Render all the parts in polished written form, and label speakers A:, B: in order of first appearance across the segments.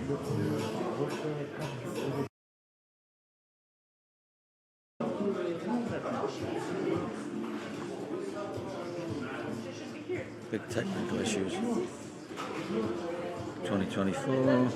A: Big technical issues. 2024.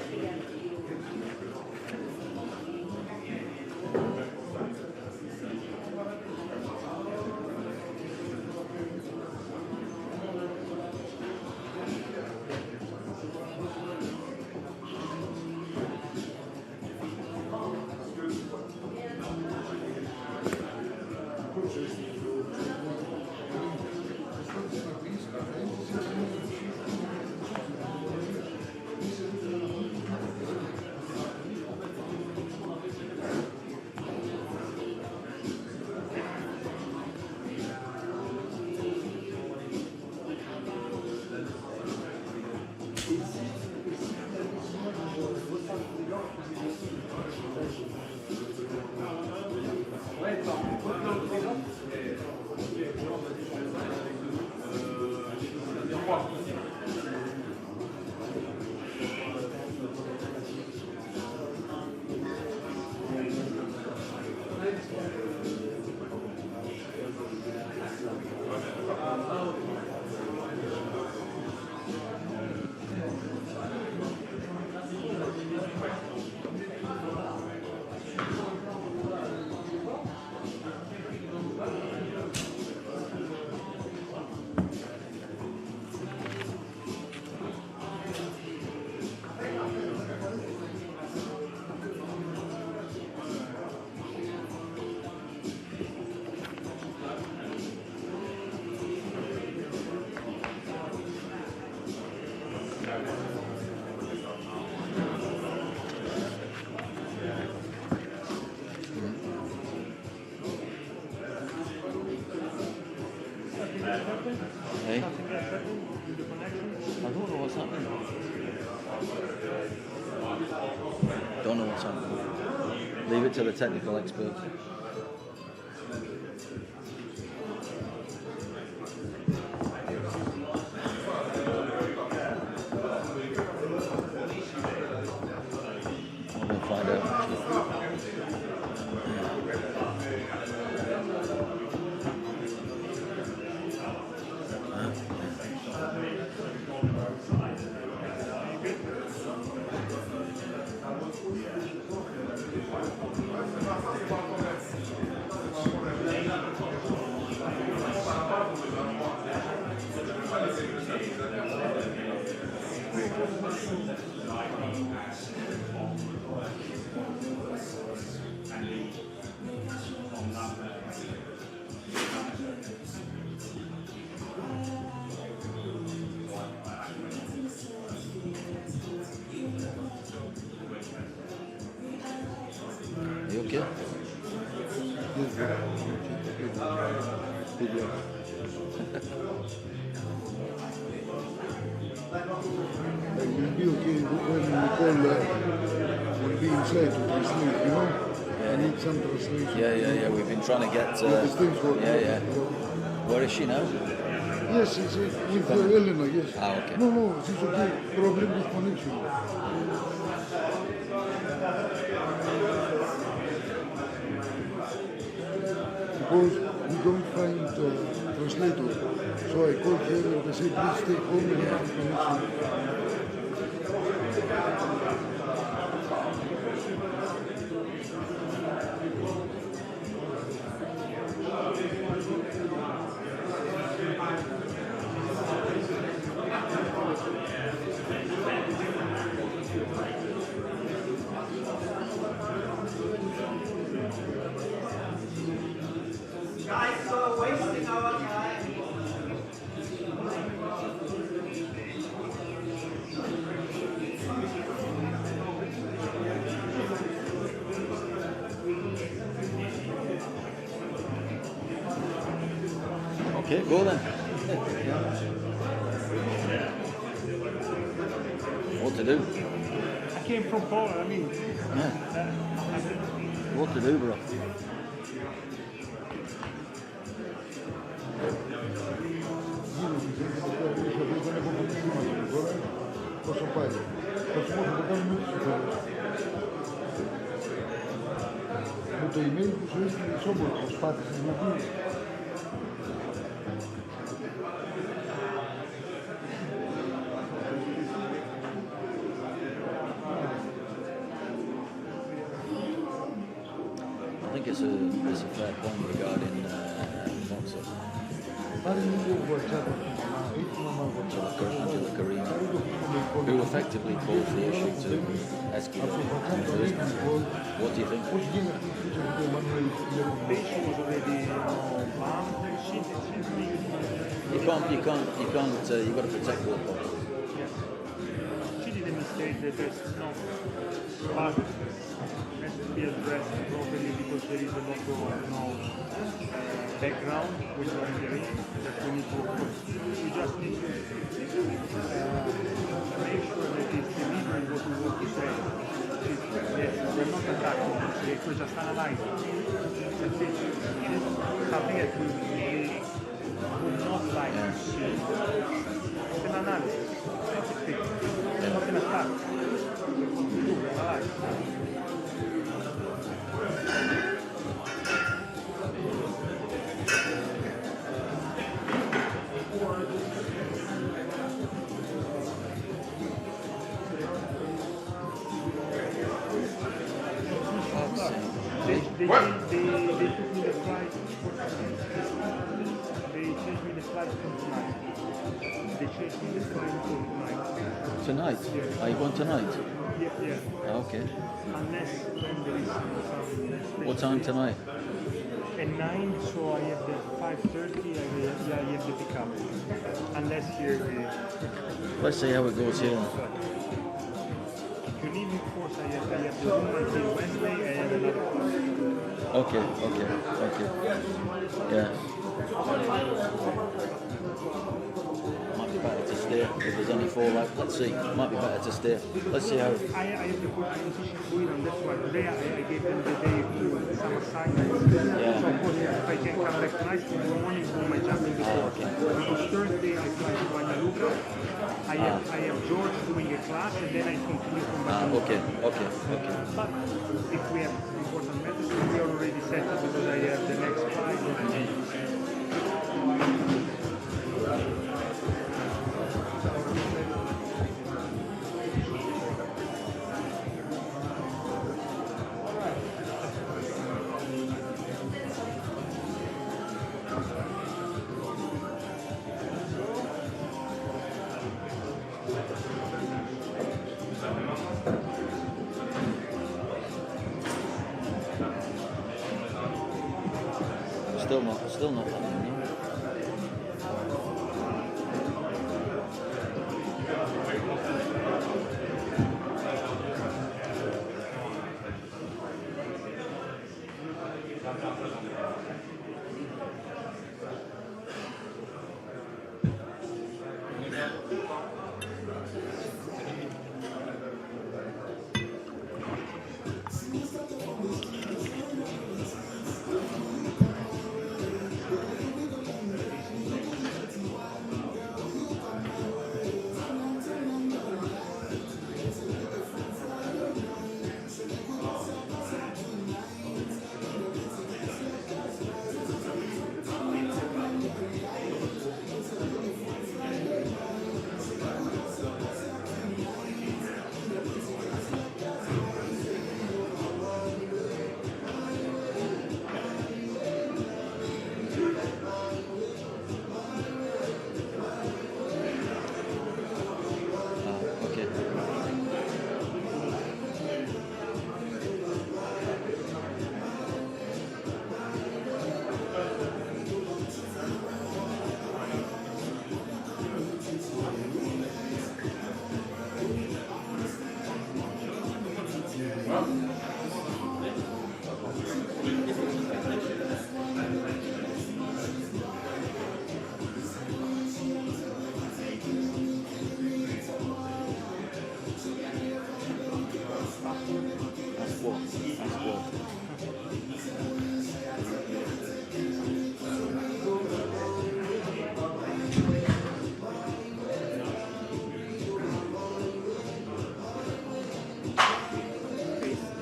A: Hey. I don't know what's happening. Don't know what's happening. Leave it to the technical experts. We'll find out. You okay?
B: Will be okay when Nicole will be inside to translate, you know?
A: Yeah.
B: I need some translation.
A: Yeah. We've been trying to get. Yeah. Where is she now?
B: Yes, it's with Elena, yes.
A: Ah, okay.
B: No, she's okay. Problem with connection. Because we don't find translator. So I called her and I said, please stay home and have connection.
C: Guys, you're wasting our time.
A: Okay, go then. What to do?
D: I came from Poland, I mean.
A: Yeah. What to do, bro?
B: Δεν έχω ποτέ τώρα, πόσο πάλι. Посмотрим, когда мы με το email που σου έστειλε η Σόμπορ, προσπάθησες να δεις.
A: I think it's a fair point regarding Monza.
B: Πάρε λίγο WhatsApp από τη μαμά, ή τη μαμά WhatsApp.
A: Angela Karina,
B: Πάρε το χρόνο
A: who effectively caused the issue to escalate in the first place. What do you think?
B: Πώς γίνεται αυτή η φύση από το Εμμανουέλ
D: The issue was already bombed.
A: You can't. You've got to protect your property.
D: She did a mistake that there's no part has to be addressed properly because there is a lot of background which are in the ring that we need to we just need to make sure that it's delivering what we want to say. Yes, we're not attacking, we're just analyzing. That's it. Something that we would not like to see. It's an analysis. It's not an attack. Analyze. They took me the flight. They changed me the flight from tonight. They changed me the flight from tonight.
A: Tonight?
D: Yeah.
A: Are you going tonight?
D: Yeah.
A: Oh, okay.
D: Unless when there is some...
A: What time tonight?
D: At 9, so I have the 5:30, I have the pickup. Unless here
A: Let's see how it goes here.
D: if you need me, of course, I have the room until Wednesday and another class.
A: Okay. Yeah. Might be better to stay if there's only 4 left. Let's see. Might be better to stay. Let's see how.
D: I have the competition going on, that's why today I gave them the day to some assignments.
A: Yeah.
D: So of course if I can come back tonight, tomorrow morning for my jumping before.
A: Okay.
D: Because Thursday I fly to Guadalupe. I have George doing a class and then I continue from Guadalupe.
A: Okay.
D: But if we have important matters, we are already set because I have the next flight.
A: Still not happening.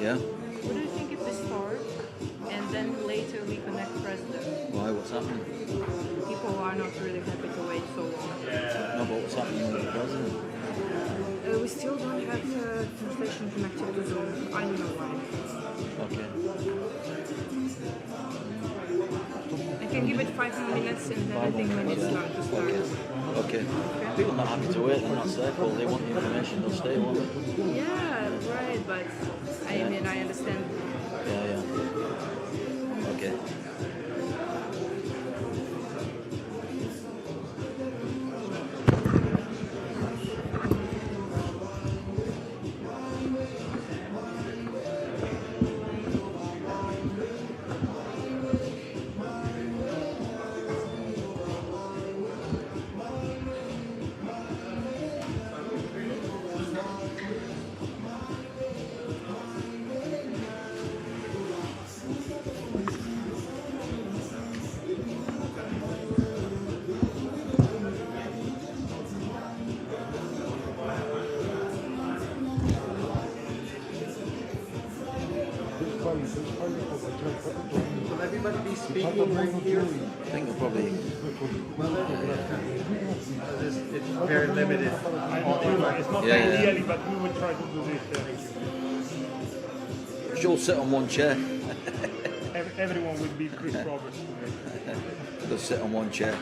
A: Yeah?
E: What do you think if we start and then later we connect president?
A: Why? What's happening?
E: People are not really happy to wait so long.
A: No, but what's happening with the president?
E: We still don't have translation connected to Zoom. I don't know why.
A: Okay.
E: I can give it 5 more minutes and then I think when it's time to start.
A: Okay. People are not happy to wait, and that's their fault. They want the information, they'll stay, won't they?
E: Yeah, right, but I mean, I understand.
A: Yeah. Okay.
F: Will everybody be speaking right here?
A: I think they'll probably...
F: It's very limited.
D: It's not
A: Yeah.
D: ideally, but we will try to do this.
A: Should all sit on one chair.
D: Everyone will be Chris Roberts today.
A: They'll sit on one chair.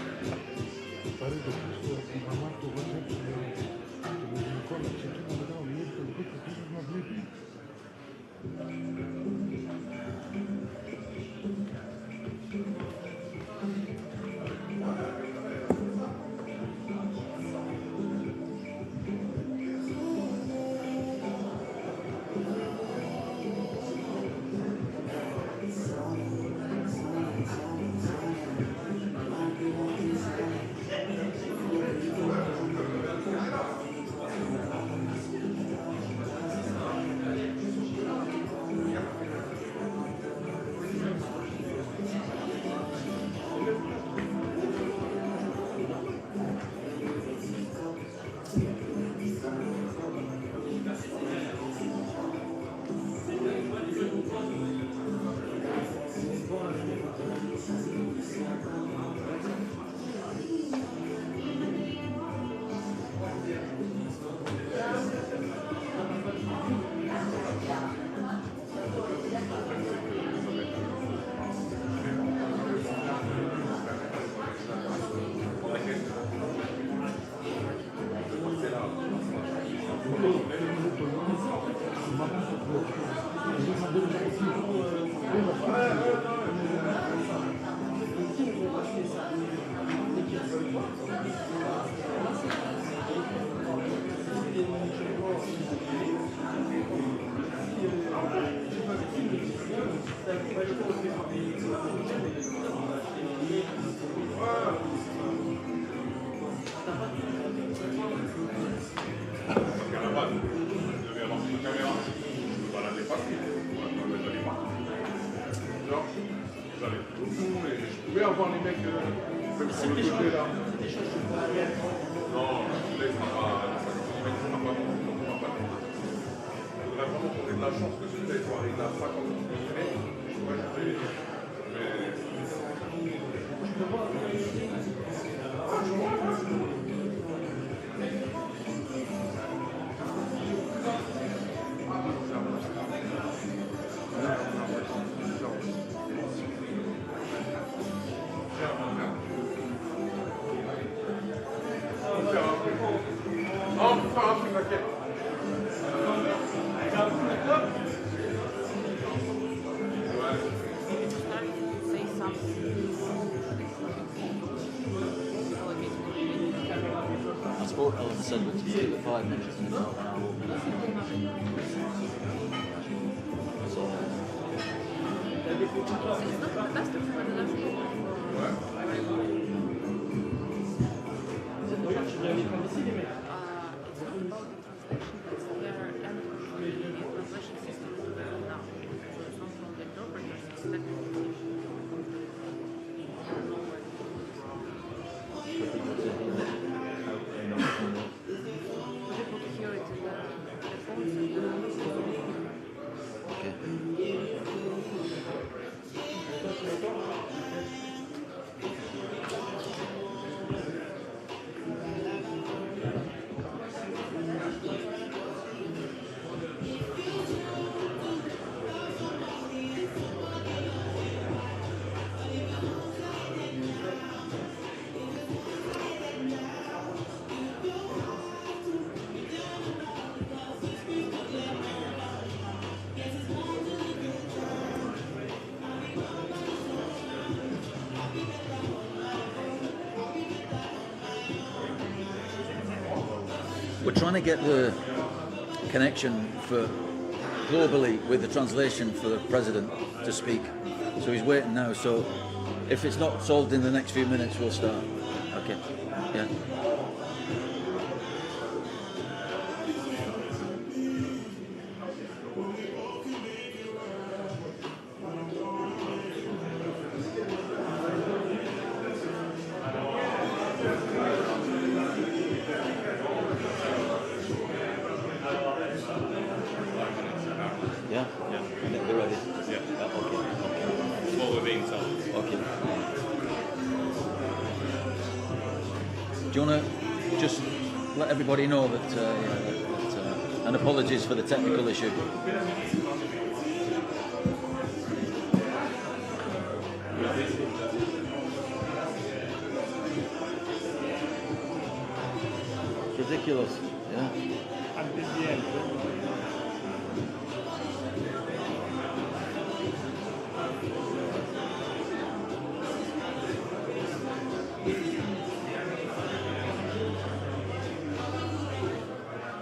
G: Je vais avoir les mecs sur le côté là. Non, là, il sera pas. Les mecs ne seront pas. Il faudrait vraiment qu'on ait de la chance que celui-là soit arrivé à 50 km. Non, faut faire un truc, t'inquiète.
E: Say something.
A: I suppose I said we'll just give it 5 minutes and then I'll So,
E: It's not the best of
A: okay. we're trying to get the connection for globally with the translation for the president to speak. So he's waiting now. So if it's not solved in the next few minutes, we'll start. Okay. Yeah. Yeah? Yeah. We're ready? Yeah. Okay.
H: That's what we're being told.
A: Okay. Do you want to just let everybody know that, and apologies for the technical issue. It's ridiculous, yeah.
D: Until the end.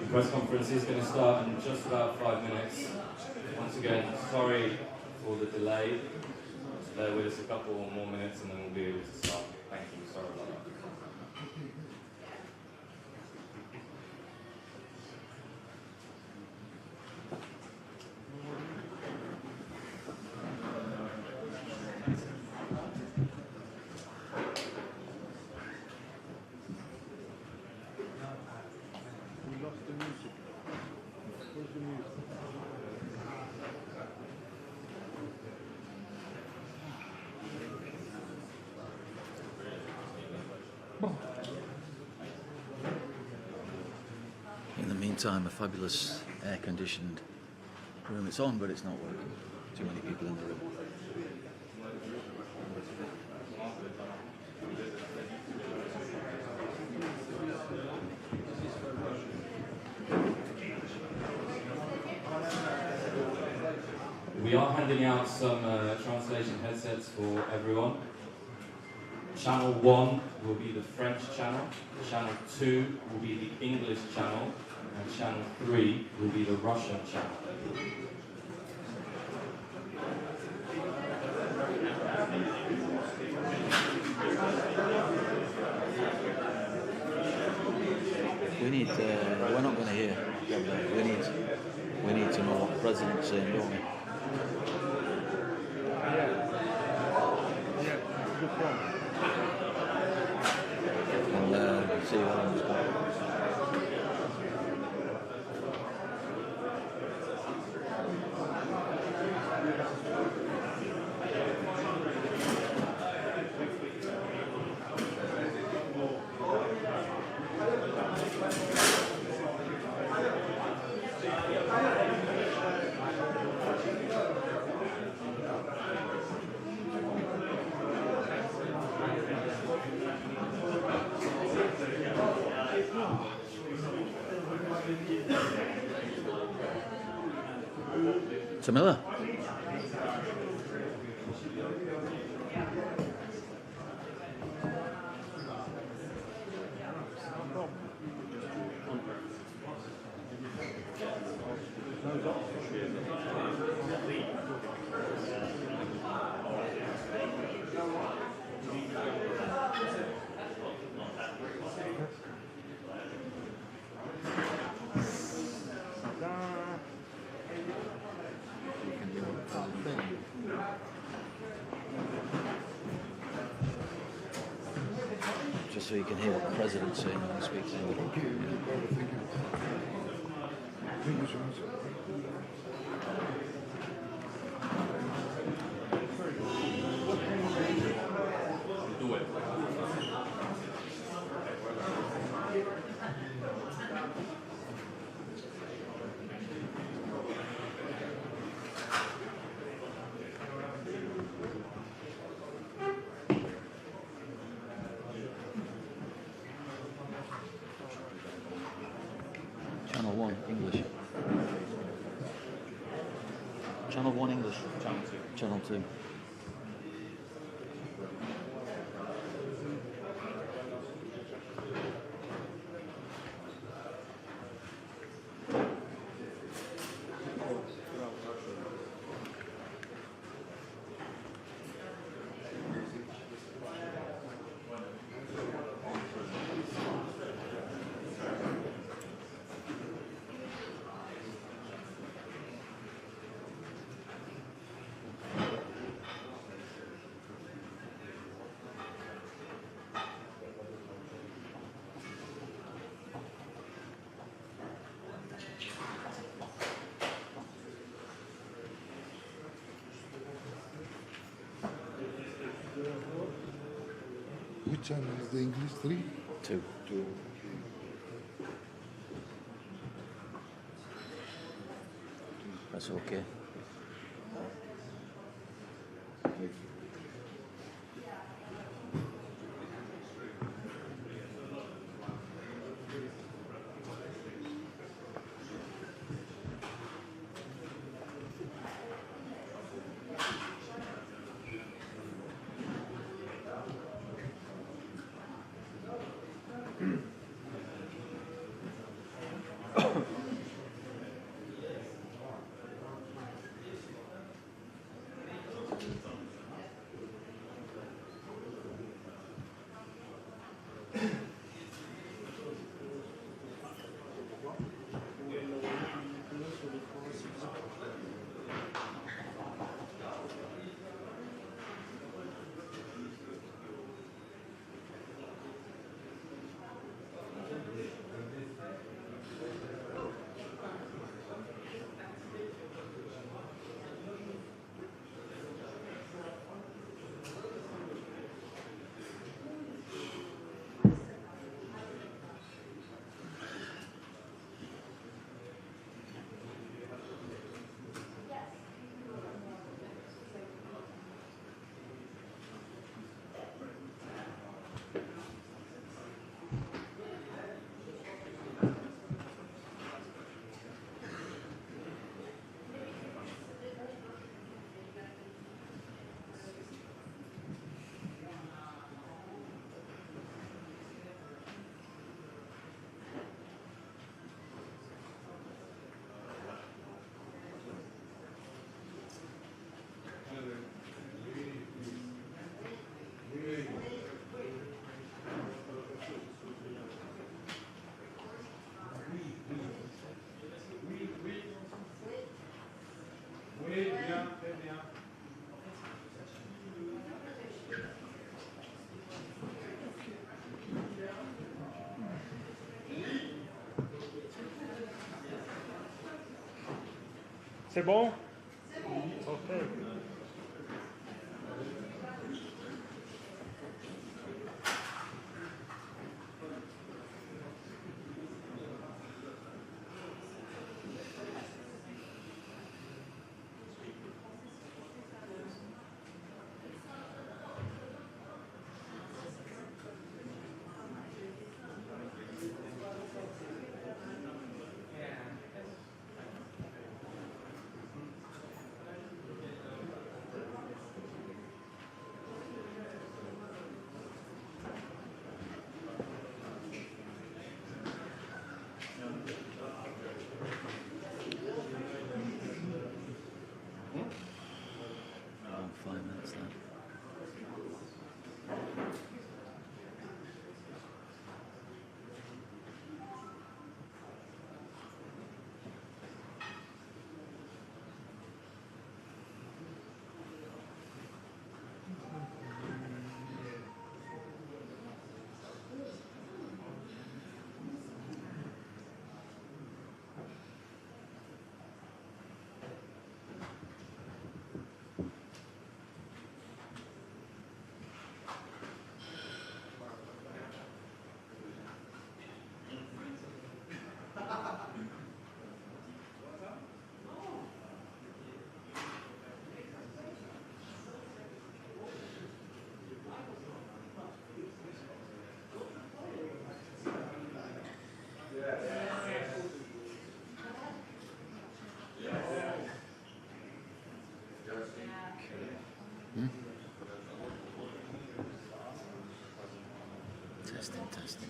I: The press conference is going to start in just about 5 minutes. Once again, sorry for the delay. Bear with us a couple more minutes and then we'll be able to start. Thank you. Sorry about that.
B: We lost the music. Where's the music?
A: In the meantime, a fabulous air-conditioned room. It's on, but it's not working. Too many people in the room.
I: We are handing out some translation headsets for everyone. Channel 1 will be the French channel, Channel 2 will be the English channel, and Channel 3 will be the Russian channel.
A: We need, we're not going to hear. We need to know what the president's saying, don't we?
D: Yeah, good point.
A: And see what happens. Camilla? Just so you can hear what the president's saying when he speaks English.
B: Okay, thank you. Thank you so much.
I: Do it.
A: Channel 1, English. Channel 1, English.
I: Channel 2.
A: Channel 2.
B: channel of the English? 3?
A: 2. That's okay.
D: C'est bon? Ok.
A: Oh, 5 minutes now. Testing.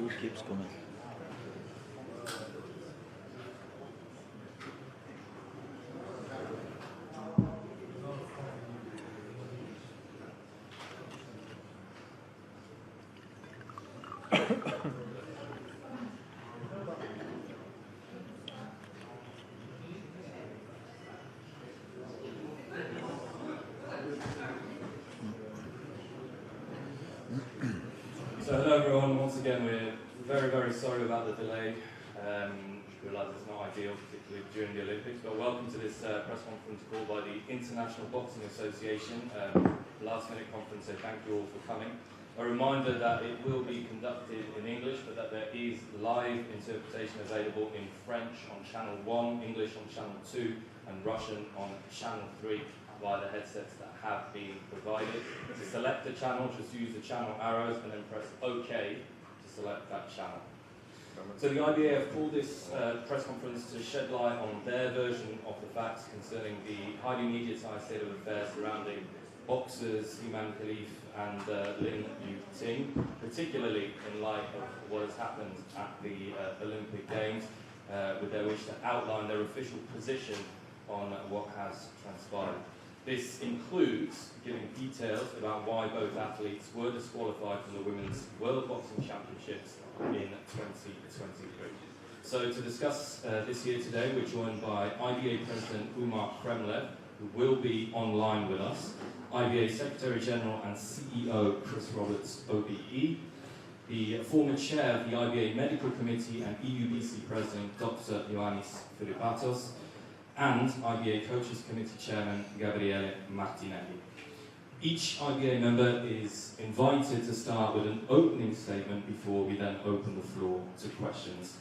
A: food keeps coming.
I: So hello everyone, once again we're very, very sorry about the delay. We realise it's not ideal, particularly during the Olympics, but welcome to this press conference called by the International Boxing Association. Last minute conference, so thank you all for coming. A reminder that it will be conducted in English, but that there is live interpretation available in French on Channel 1, English on Channel 2, and Russian on Channel 3 via the headsets that have been provided. To select the channel, just use the channel arrows and then press OK to select that channel. So the IBA have called this press conference to shed light on their version of the facts concerning the highly mediatised state of affairs surrounding boxers Iman Khalif and Lin Yu Ting, particularly in light of what has happened at the Olympic Games, with their wish to outline their official position on what has transpired. This includes giving details about why both athletes were disqualified from the Women's World Boxing Championships in 2023. So to discuss this here today, we're joined by IBA President Umar Kremlev, who will be online with us, IBA Secretary General and CEO Chris Roberts, OBE, the former chair of the IBA Medical Committee and EUBC President Dr. Ioannis Philippatos, and IBA Coaches Committee Chairman Gabriele Martinelli. Each IBA member is invited to start with an opening statement before we then open the floor to questions.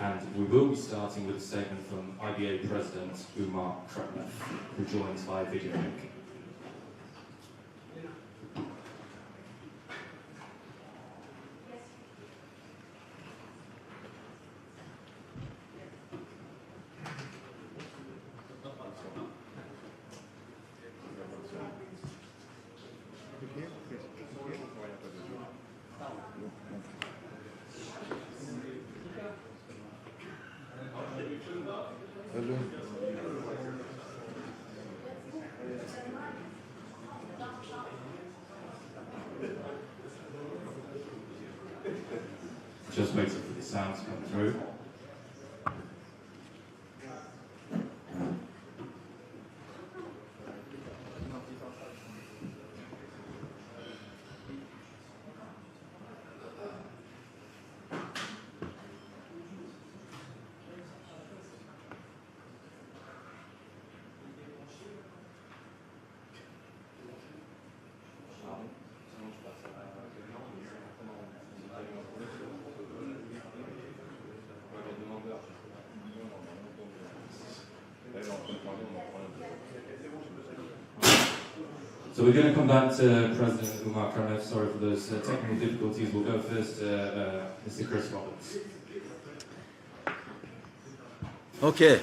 I: And we will be starting with a statement from IBA President Umar Kremlev, who joins via video link.
B: Hello.
I: Just waiting for the sound to come through. So we're going to come back to President Umar Kremlev. Sorry for those technical difficulties. We'll go first to Mr. Chris Roberts.
A: Okay.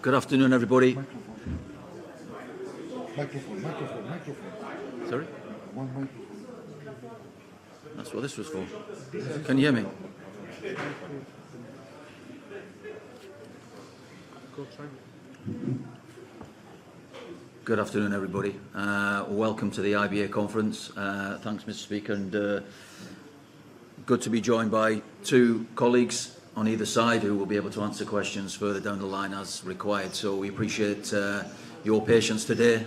A: Good afternoon, everybody.
B: Microphone.
A: Sorry?
B: One microphone.
A: That's what this was for. Can you hear me? Good afternoon, everybody. Welcome to the IBA conference. Thanks, Mr. Speaker, and good to be joined by two colleagues on either side who will be able to answer questions further down the line as required. So we appreciate your patience today.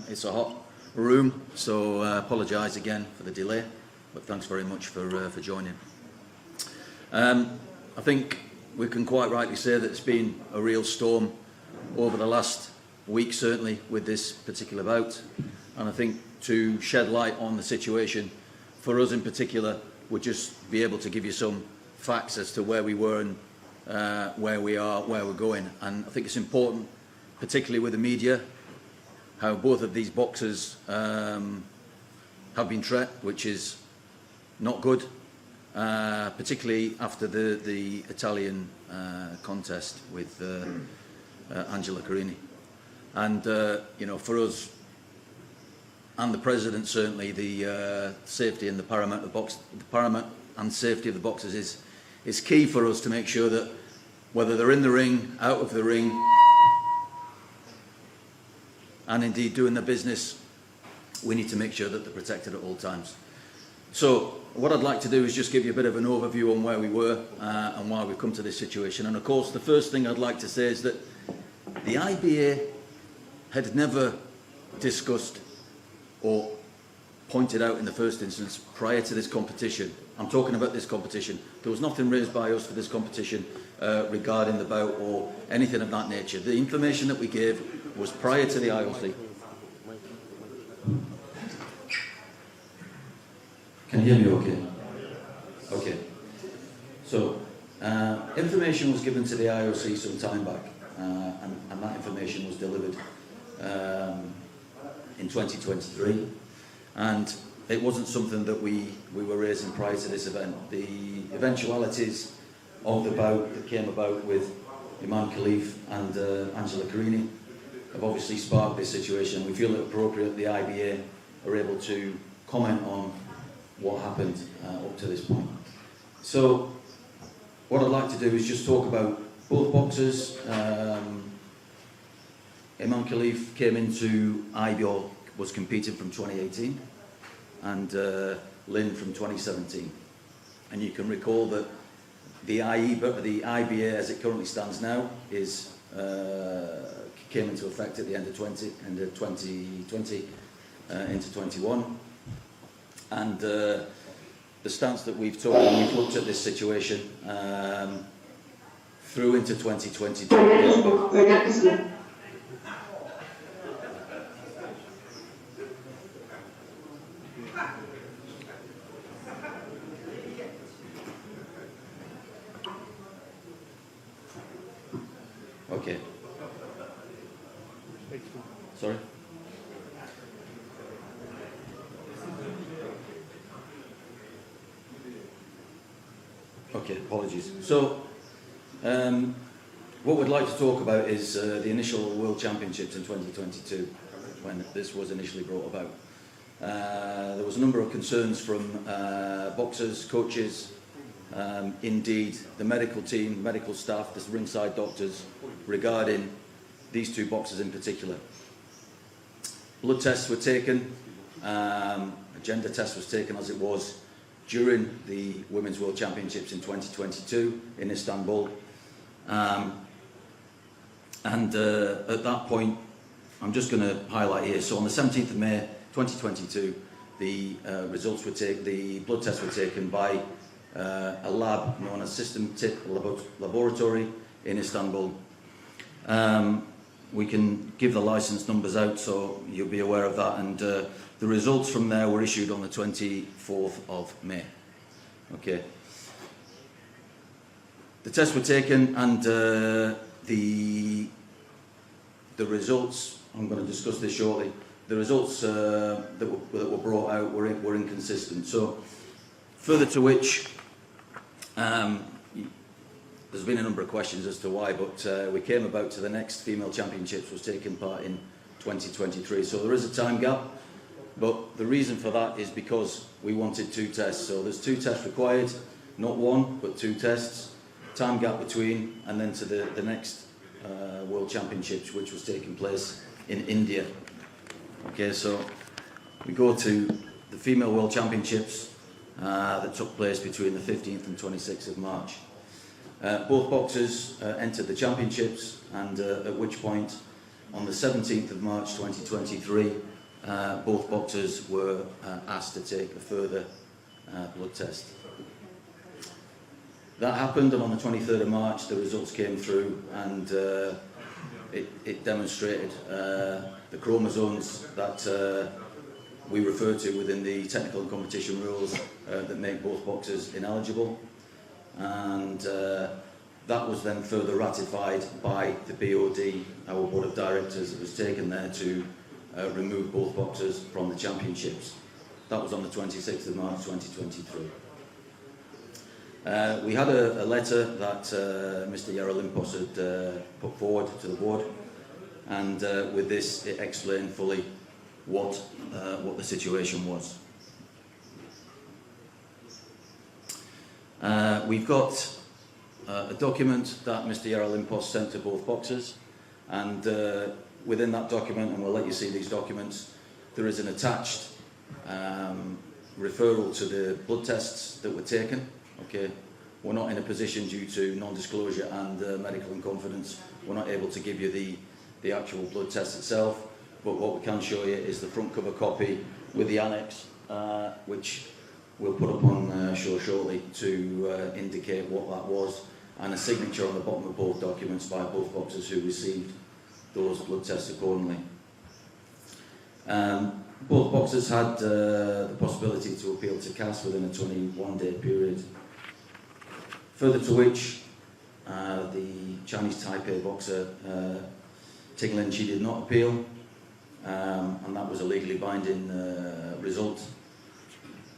A: It's a hot room, so apologise again for the delay, but thanks very much for joining. I think we can quite rightly say that it's been a real storm over the last week, certainly, with this particular bout. And I think to shed light on the situation, for us in particular, would just be able to give you some facts as to where we were and where we are, where we're going. And I think it's important, particularly with the media, how both of these boxers have been treated, which is not good, particularly after the Italian contest with Angela Carini. And, you know, for us and the President, certainly, the safety and the paramount and safety of the boxers is key for us to make sure that whether they're in the ring, out of the ring, and indeed doing their business, we need to make sure that they're protected at all times. So what I'd like to do is just give you a bit of an overview on where we were and why we've come to this situation. And of course, the first thing I'd like to say is that the IBA had never discussed or pointed out in the first instance prior to this competition. I'm talking about this competition. There was nothing raised by us for this competition regarding the bout or anything of that nature. The information that we gave was prior to the IOC. Can you hear me okay? Okay. So, information was given to the IOC some time back, and that information was delivered in 2023. And it wasn't something that we were raising prior to this event. The eventualities of the bout that came about with Imam Khalif and Angela Carini have obviously sparked this situation. We feel it appropriate the IBA are able to comment on what happened up to this point. So what I'd like to do is just talk about both boxers. Imam Khalif came into IBO, was competing from 2018, and Lynn from 2017. And you can recall that the IBA as it currently stands now is came into effect at the end of 2020 into 21. And the stance that we've taken when we've looked at this situation through into 2022. Okay. Sorry? Okay, apologies. So, what we'd like to talk about is the initial World Championships in 2022, when this was initially brought about. There was a number of concerns from boxers, coaches, indeed the medical team, medical staff, the ringside doctors, regarding these two boxers in particular. Blood tests were taken, a gender test was taken as it was during the Women's World Championships in 2022 in Istanbul. And at that point, I'm just going to highlight here, so on the 17th of May 2022, the results were taken, the blood tests were taken by a lab known as System Tip Laboratory in Istanbul. We can give the license numbers out so you'll be aware of that, and the results from there were issued on the 24th of May. Okay. The tests were taken, and the results, I'm going to discuss this shortly, the results that were brought out were inconsistent. So, further to which, there's been a number of questions as to why, but we came about to the next female championships was taking part in 2023. So there is a time gap, but the reason for that is because we wanted two tests. So there's two tests required, not one, but two tests. Time gap between, and then to the next World Championships, which was taking place in India. Okay, so we go to the female World Championships that took place between the 15th and 26th of March. Both boxers entered the championships, and at which point, on the 17th of March 2023, both boxers were asked to take a further blood test. That happened, and on the 23rd of March, the results came through, and it demonstrated the chromosomes that we refer to within the technical and competition rules that make both boxers ineligible. And that was then further ratified by the BOD, our board of directors. It was taken there to remove both boxers from the championships. That was on the 26th of March 2023. We had a letter that Mr. Yarolimpos had put forward to the board, and with this it explained fully what the situation was. We've got a document that Mr. Yarolimpos sent to both boxers, and within that document, and we'll let you see these documents, there is an attached referral to the blood tests that were taken. Okay, we're not in a position, due to non-disclosure and medical in confidence, we're not able to give you the actual blood test itself, but what we can show you is the front cover copy with the annex, which we'll put up on show shortly to indicate what that was, and a signature on the bottom of both documents by both boxers who received those blood tests accordingly. Both boxers had the possibility to appeal to CAS within a 21-day period, further to which the Chinese Taipei boxer Ting Lin, she did not appeal, and that was a legally binding result.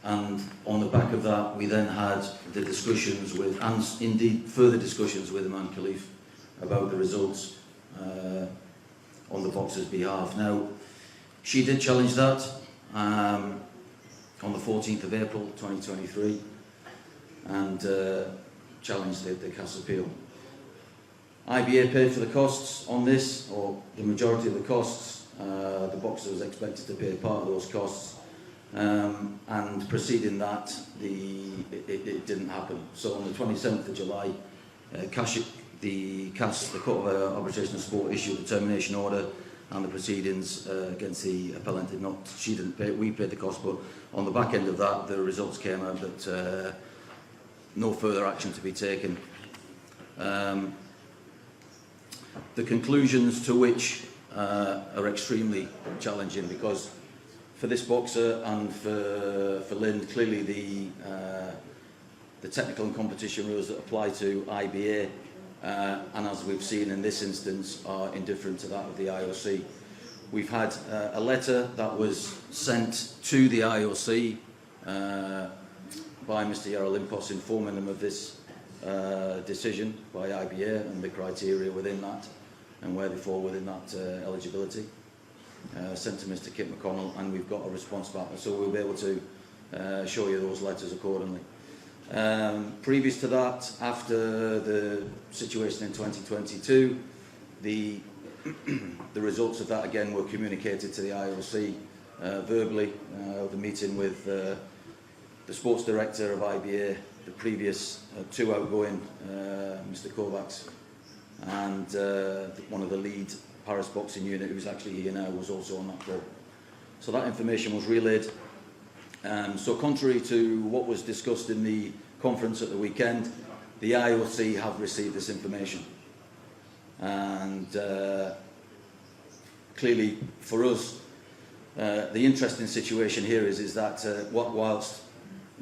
A: And on the back of that, we then had the discussions with, and indeed further discussions with Imam Khalif about the results on the boxer's behalf. Now, she did challenge that on the 14th of April 2023 and challenged the CAS appeal. IBA paid for the costs on this, or the majority of the costs. The boxer was expected to pay part of those costs. And preceding that, it didn't happen. So on the 27th of July, the CAS, the Court of Arbitration and Sport, issued a termination order, and the proceedings against the appellant did not, she didn't pay, we paid the cost, but on the back end of that, the results came out that no further action to be taken. The conclusions to which are extremely challenging, because for this boxer and for Lynn, clearly the technical and competition rules that apply to IBA, and as we've seen in this instance, are indifferent to that of the IOC. We've had a letter that was sent to the IOC by Mr. Yarolimpos informing them of this decision by IBA and the criteria within that and where they fall within that eligibility. Sent to Mr. Kit McConnell, and we've got a response back, so we'll be able to show you those letters accordingly. Previous to that, after the situation in 2022, the results of that again were communicated to the IOC verbally. The meeting with the sports director of IBA, the previous two outgoing, Mr. Kovacs, and one of the lead Paris boxing unit, who's actually here now, was also on that call. So that information was relayed. So contrary to what was discussed in the conference at the weekend, the IOC have received this information. And clearly for us, the interesting situation here is that whilst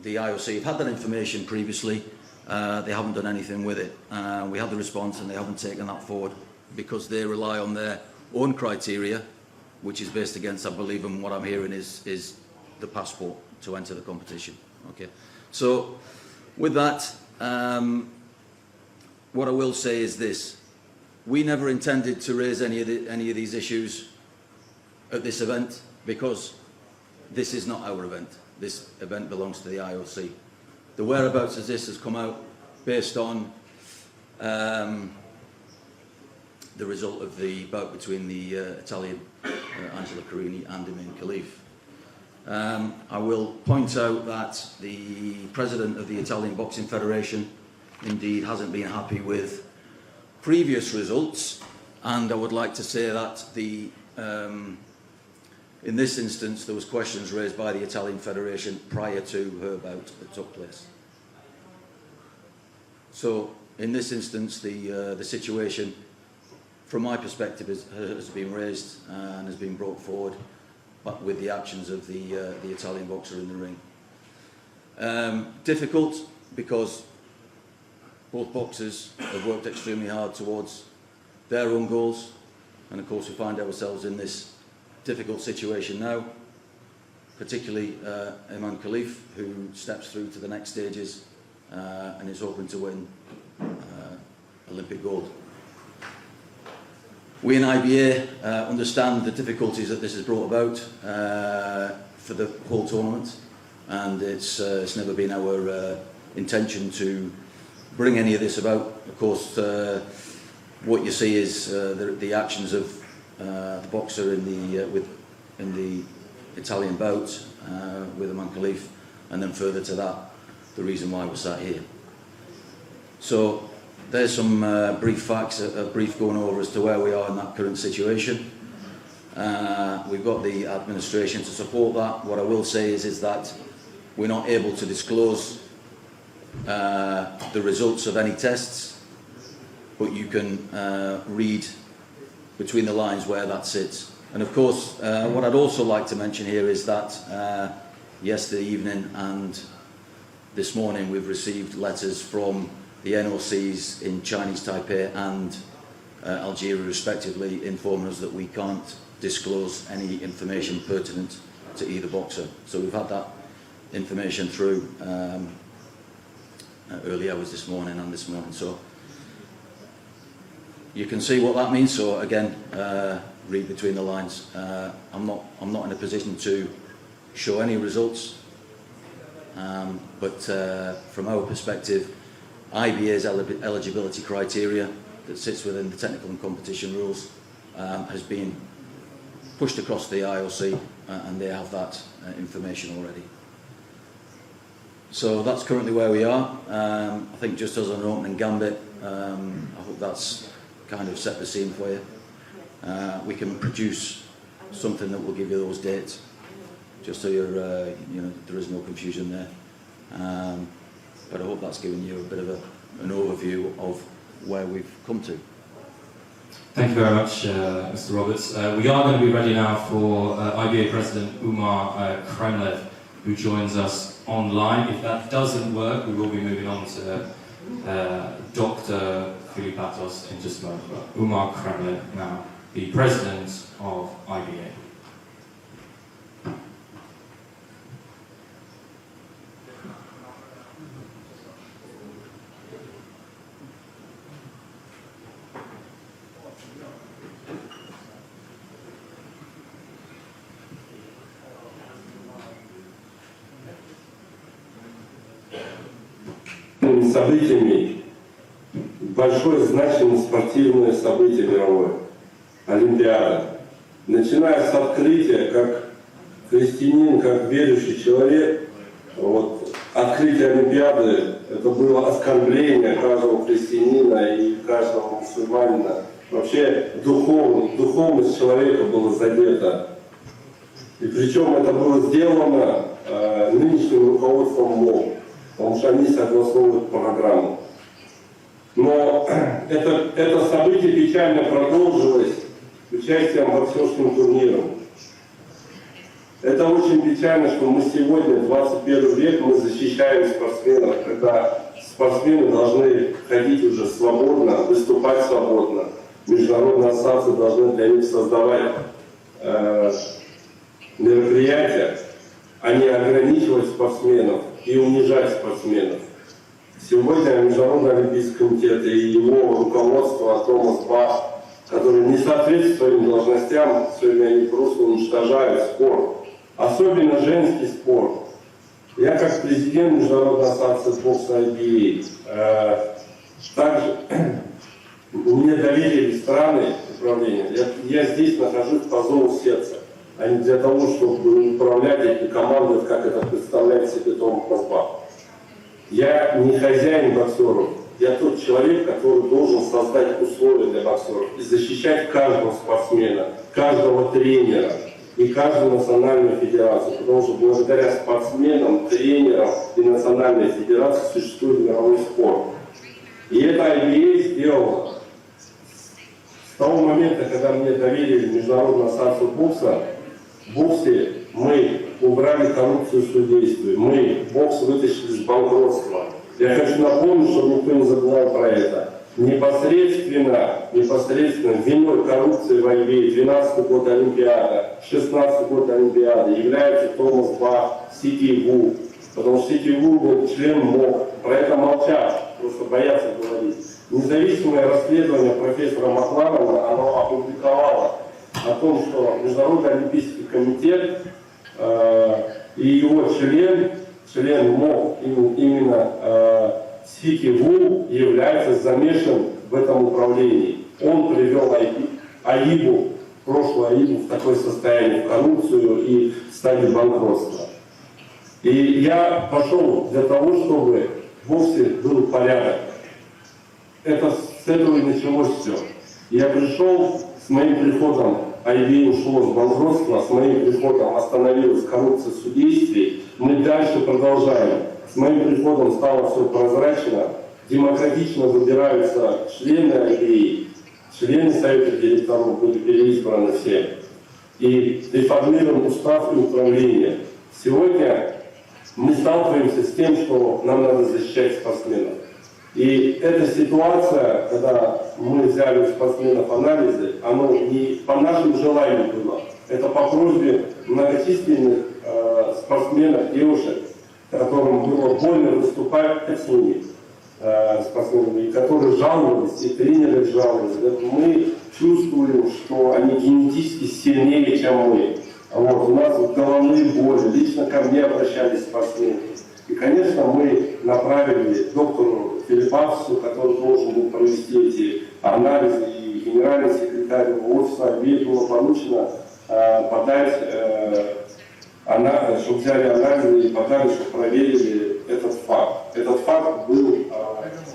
A: the IOC have had that information previously, they haven't done anything with it. We had the response and they haven't taken that forward, because they rely on their own criteria, which is based against, I believe, and what I'm hearing is the passport to enter the competition. Okay, so with that, what I will say is this: we never intended to raise any of these issues at this event, because this is not our event. This event belongs to the IOC. The whereabouts of this has come out based on the result of the bout between the Italian Angela Carini and Imam Khalif. I will point out that the president of the Italian Boxing Federation indeed hasn't been happy with previous results, and I would like to say that in this instance there was questions raised by the Italian Federation prior to her bout that took place. So in this instance the situation, from my perspective, has been raised and has been brought forward, but with the actions of the Italian boxer in the ring. Difficult, because both boxers have worked extremely hard towards their own goals, and of course we find ourselves in this difficult situation now, particularly Imam Khalif, who steps through to the next stages and is hoping to win Olympic gold. We in IBA understand the difficulties that this has brought about for the whole tournament, and it's never been our intention to bring any of this about. Of course, what you see is the actions of the boxer in the Italian bout with Aman Khalif, and then further to that, the reason why we're sat here. So there's some brief facts, a brief going over as to where we are in that current situation. We've got the administration to support that. What I will say is that we're not able to disclose the results of any tests, but you can read between the lines where that sits. And of course, what I'd also like to mention here is that yesterday evening and this morning we've received letters from the NOCs in Chinese Taipei and Algeria respectively, informing us that we can't disclose any information pertinent to either boxer. So we've had that information through early hours this morning and this morning. So you can see what that means. So again, read between the lines. I'm not in a position to show any results, but from our perspective, IBA's eligibility criteria that sits within the technical and competition rules has been pushed across the IOC, and they have that information already. So that's currently where we are. I think just as an opening gambit, I hope that's kind of set the scene for you. We can produce something that will give you those dates, just so you're, there is no confusion there. But I hope that's given you a bit of an overview of where we've come to.
I: Thank you very much, Mr. Roberts. We are going to be ready now for IBA President Umar Kremlev, who joins us online. If that doesn't work, we will be moving on to Dr. Filipatos in just a moment. But Umar Kremlev now, the President of IBA.
J: Событиями большое значение спортивное событие мировое, Олимпиада. Начиная с открытия, как христианин, как верующий человек, вот, открытие Олимпиады это было оскорбление каждого христианина и каждого мусульманина. Вообще духовность человека была задета. И причем это было сделано нынешним руководством МОК, потому что они согласовывают программу. Но это событие печально продолжилось участием в боксерском турнире. Это очень печально, что мы сегодня, 21 век, мы защищаем спортсменов, когда спортсмены должны ходить уже свободно, выступать свободно. Международные ассоциации должны для них создавать мероприятия, а не ограничивать спортсменов и унижать спортсменов. Сегодня Международный олимпийский комитет и его руководство Томас Бах, которые не соответствуют своим должностям, сегодня они просто уничтожают спорт. Особенно женский спорт. Я как президент Международной ассоциации бокса IBA, также мне доверили страны управления. Я здесь нахожусь по зову сердца, а не для того, чтобы управлять этой командой, как это представляет себе Томас Бах. Я не хозяин боксеров, я тот человек, который должен создать условия для боксеров и защищать каждого спортсмена, каждого тренера и каждую национальную федерацию, потому что благодаря спортсменам, тренерам и национальной федерации существует мировой спорт. И это IBA сделало. С того момента, когда мне доверили Международную ассоциацию бокса, в боксе мы убрали коррупцию в судействе, мы бокс вытащили из банкротства. Я хочу напомнить, чтобы никто не забывал про это. Непосредственно виной коррупции в IBA 12 год Олимпиада, 16 год Олимпиады является Томас Бах, CTV, потому что CTV был член МОК, про это молчат, просто боятся говорить. Независимое расследование профессора Макларена, оно опубликовало о том, что Международный олимпийский комитет и его член МОК, именно Сики Ву, является замешан в этом управлении. Он привел АИБу, прошлую АИБу в такое состояние, в коррупцию и в стадию банкротства. И я пошел для того, чтобы вовсе был порядок. С этого и началось все. Я пришел, с моим приходом IBA ушло с банкротства, с моим приходом остановилась коррупция в судействе. Мы дальше продолжаем. С моим приходом стало все прозрачно, демократично выбираются члены IBA, члены совета директоров были переизбраны все. И реформируем устав и управление. Сегодня мы сталкиваемся с тем, что нам надо защищать спортсменов. И эта ситуация, когда мы взяли у спортсменов анализы, оно не по нашему желанию было. Это по просьбе многочисленных спортсменов, девушек, которым было больно выступать с ними, спортсменами, которые жаловались, и тренеры жаловались. Мы чувствуем, что они генетически сильнее, чем мы. Вот, у нас головные боли, лично ко мне обращались спортсмены. И, конечно, мы направили доктору Филиппавсу, который должен был провести эти анализы, и генеральный секретарь офиса IBA было поручено подать, чтобы взяли анализы и подали, чтобы проверили этот факт. Этот факт был,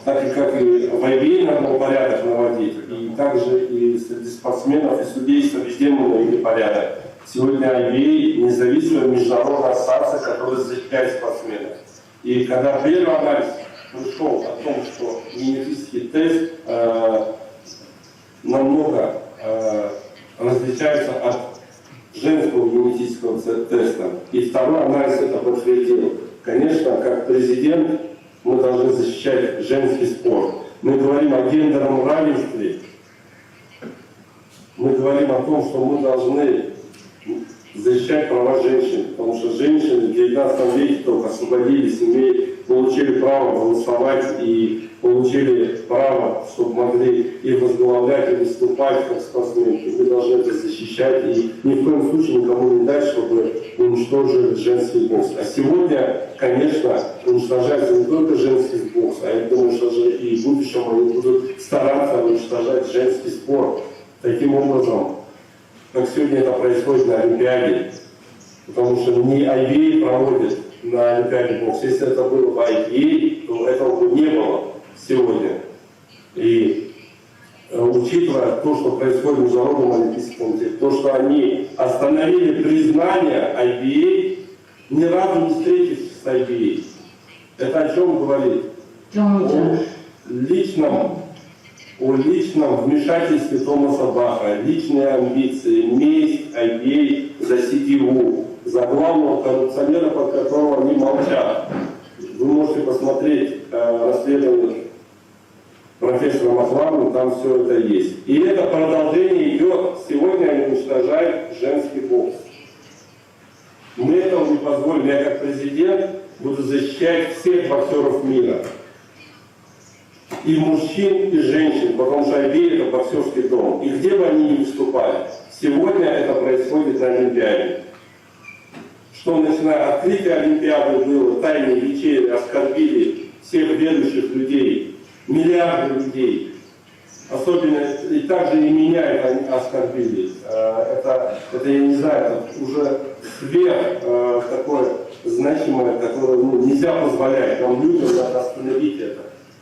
J: так и как и в IBA надо было порядок наводить, и также и среди спортсменов, и судейства везде мы навели порядок. Сегодня IBA независимая международная ассоциация, которая защищает спортсменов. И когда первый анализ пришел о том, что генетический тест намного различается от женского генетического теста, и второй анализ это подтвердил. Конечно, как президент мы должны защищать женский спорт. Мы говорим о гендерном равенстве, мы говорим о том, что мы должны защищать права женщин, потому что женщины в 19 веке только освободились, получили право голосовать и получили право, чтобы могли и возглавлять, и выступать как спортсменки. Мы должны это защищать и ни в коем случае никому не дать, чтобы уничтожили женский бокс. А сегодня, конечно, уничтожается не только женский бокс, а я думаю, что же и в будущем они будут стараться уничтожать женский спорт. Таким образом, как сегодня это происходит на Олимпиаде, потому что не IBA проводит на Олимпиаде бокс. Если это было бы IBA, то этого бы не было сегодня. И учитывая то, что происходит в Международном олимпийском комитете, то, что они остановили признание IBA, ни разу не встретившись с IBA, это о чем говорит? О личном вмешательстве Томаса Баха, личные амбиции, месть IBA за CTU, за главного коррупционера, под которого они молчат. Вы можете посмотреть расследование профессора Маславина, там все это есть. И это продолжение идет. Сегодня они уничтожают женский бокс. Мы этого не позволим. Я как президент буду защищать всех боксеров мира. И мужчин, и женщин, потому что IBA это боксерский дом. И где бы они ни выступали, сегодня это происходит на Олимпиаде. Что начиная открытие Олимпиады было, тайные вечери оскорбили всех ведущих людей, миллиарды людей. Особенно, и также и меня это оскорбили. Это я не знаю, это уже сверх такое значимое, которое нельзя позволять. Нам людям надо остановить это.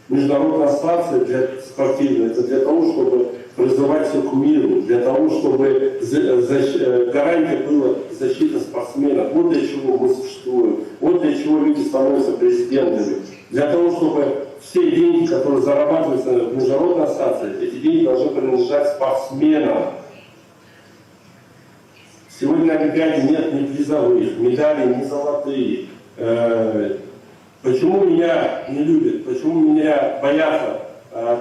J: Международная ассоциация спортивная, это для того, чтобы призывать все к миру, для того, чтобы гарантия была защита спортсменов. Вот для чего мы существуем, вот для чего люди становятся президентами. Для того, чтобы все деньги, которые зарабатываются в международной ассоциации, эти деньги должны принадлежать спортсменам. Сегодня на Олимпиаде нет ни призовых, медалей, ни золотые. Почему меня не любят, почему меня боятся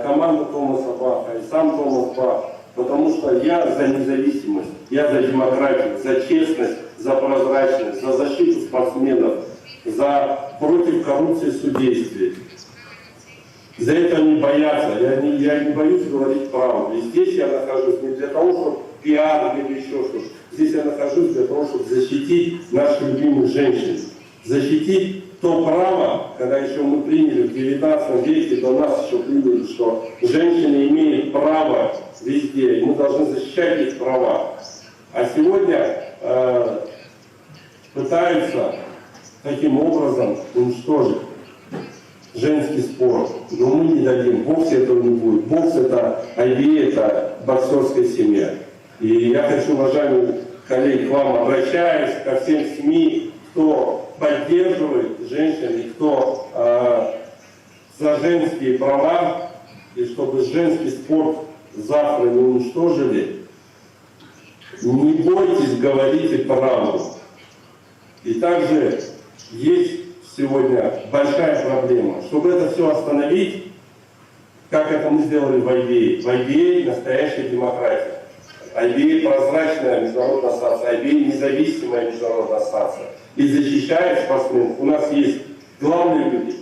J: команда Томаса Баха и сам Томас Бах? Потому что я за независимость, я за демократию, за честность, за прозрачность, за защиту спортсменов, против коррупции в судействе. За это они боятся, я не боюсь говорить правду. И здесь я нахожусь не для того, чтобы пиар или еще что-то. Здесь я нахожусь для того, чтобы защитить наших любимых женщин, защитить то право, когда еще мы приняли в 19 веке, до нас еще приняли, что женщины имеют право везде, и мы должны защищать их права. А сегодня пытаются таким образом уничтожить женский спорт. Но мы не дадим. В боксе этого не будет. Бокс это IBA, это боксерская семья. И я хочу, уважаемые коллеги, к вам обращаюсь, ко всем СМИ, кто поддерживает женщин и кто за женские права, и чтобы женский спорт завтра не уничтожили, не бойтесь, говорите правду. И также есть сегодня большая проблема. Чтобы это все остановить, как это мы сделали в IBA. В IBA настоящая демократия. IBA прозрачная международная ассоциация, IBA независимая международная ассоциация. И защищает спортсменов. У нас есть главные люди.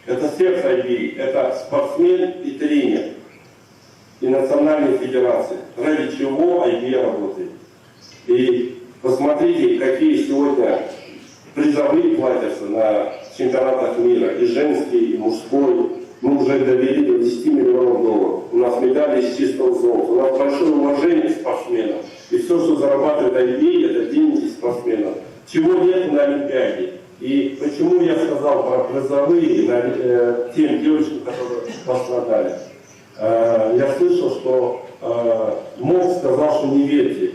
J: Это сердце IBA, это спортсмен и тренер. И национальные федерации. Ради чего IBA работает. И посмотрите, какие сегодня призовые платятся на чемпионатах мира. И женский, и мужской. Мы уже довели до 10 миллионов долларов. У нас медали из чистого золота. У нас большое уважение к спортсменам. И все, что зарабатывает IBA, это деньги спортсменов. Чего нет на Олимпиаде. И почему я сказал про призовые тем девочкам, которые пострадали. Я слышал, что МОК сказал, что не верьте.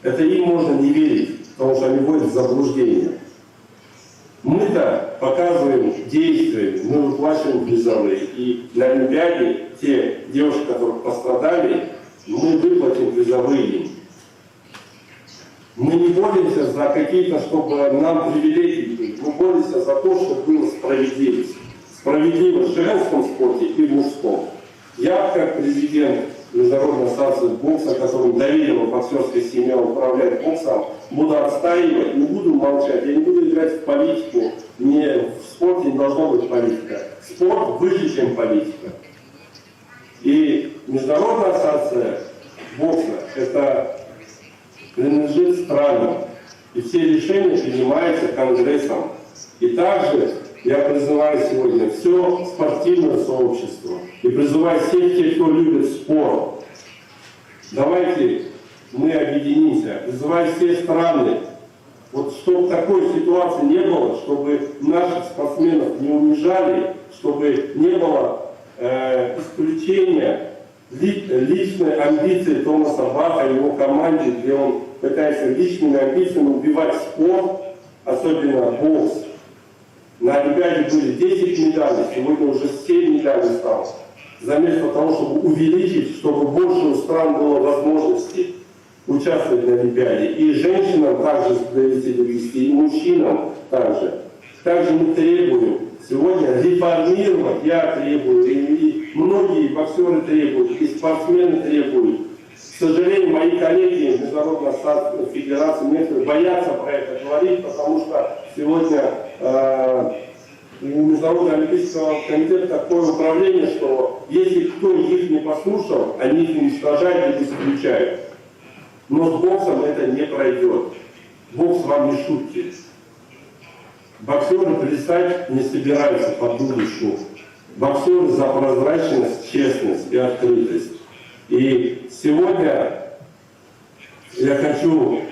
J: Это им можно не верить, потому что они вводят в заблуждение. Мы-то показываем действия, мы выплачиваем призовые. И на Олимпиаде те девушки, которые пострадали, мы выплатим призовые им. Мы не боремся за какие-то, чтобы нам привилегии были. Мы боремся за то, чтобы была справедливость. Справедливость в женском спорте и в мужском. Я, как президент Международной ассоциации бокса, которому доверила боксерская семья управлять боксом, буду отстаивать, не буду молчать, я не буду играть в политику. В спорте не должна быть политика. Спорт выше, чем политика. И Международная ассоциация бокса, это принадлежит странам. И все решения принимаются Конгрессом. И также я призываю сегодня все спортивное сообщество. И призываю всех тех, кто любит спорт. Давайте мы объединимся. Призываю все страны. Вот чтобы такой ситуации не было, чтобы наших спортсменов не унижали, чтобы не было исключения личной амбиции Томаса Баха и его команде, где он пытается личными амбициями убивать спорт, особенно бокс. На Олимпиаде были 10 медалей, сегодня уже 7 медалей стало. Вместо того, чтобы увеличить, чтобы больше у стран было возможности участвовать на Олимпиаде. И женщинам также довести, и мужчинам также. Также мы требуем сегодня реформировать, я требую, и многие боксеры требуют, и спортсмены требуют. К сожалению, мои коллеги в Международной федерации некоторые боятся про это говорить, потому что сегодня у Международного олимпийского комитета такое управление, что если кто их не послушал, они их уничтожают и исключают. Но с боксом это не пройдет. Бокс вам не шутки. Боксеры плясать не собираются под дудочку. Боксеры за прозрачность, честность и открытость. И сегодня я хочу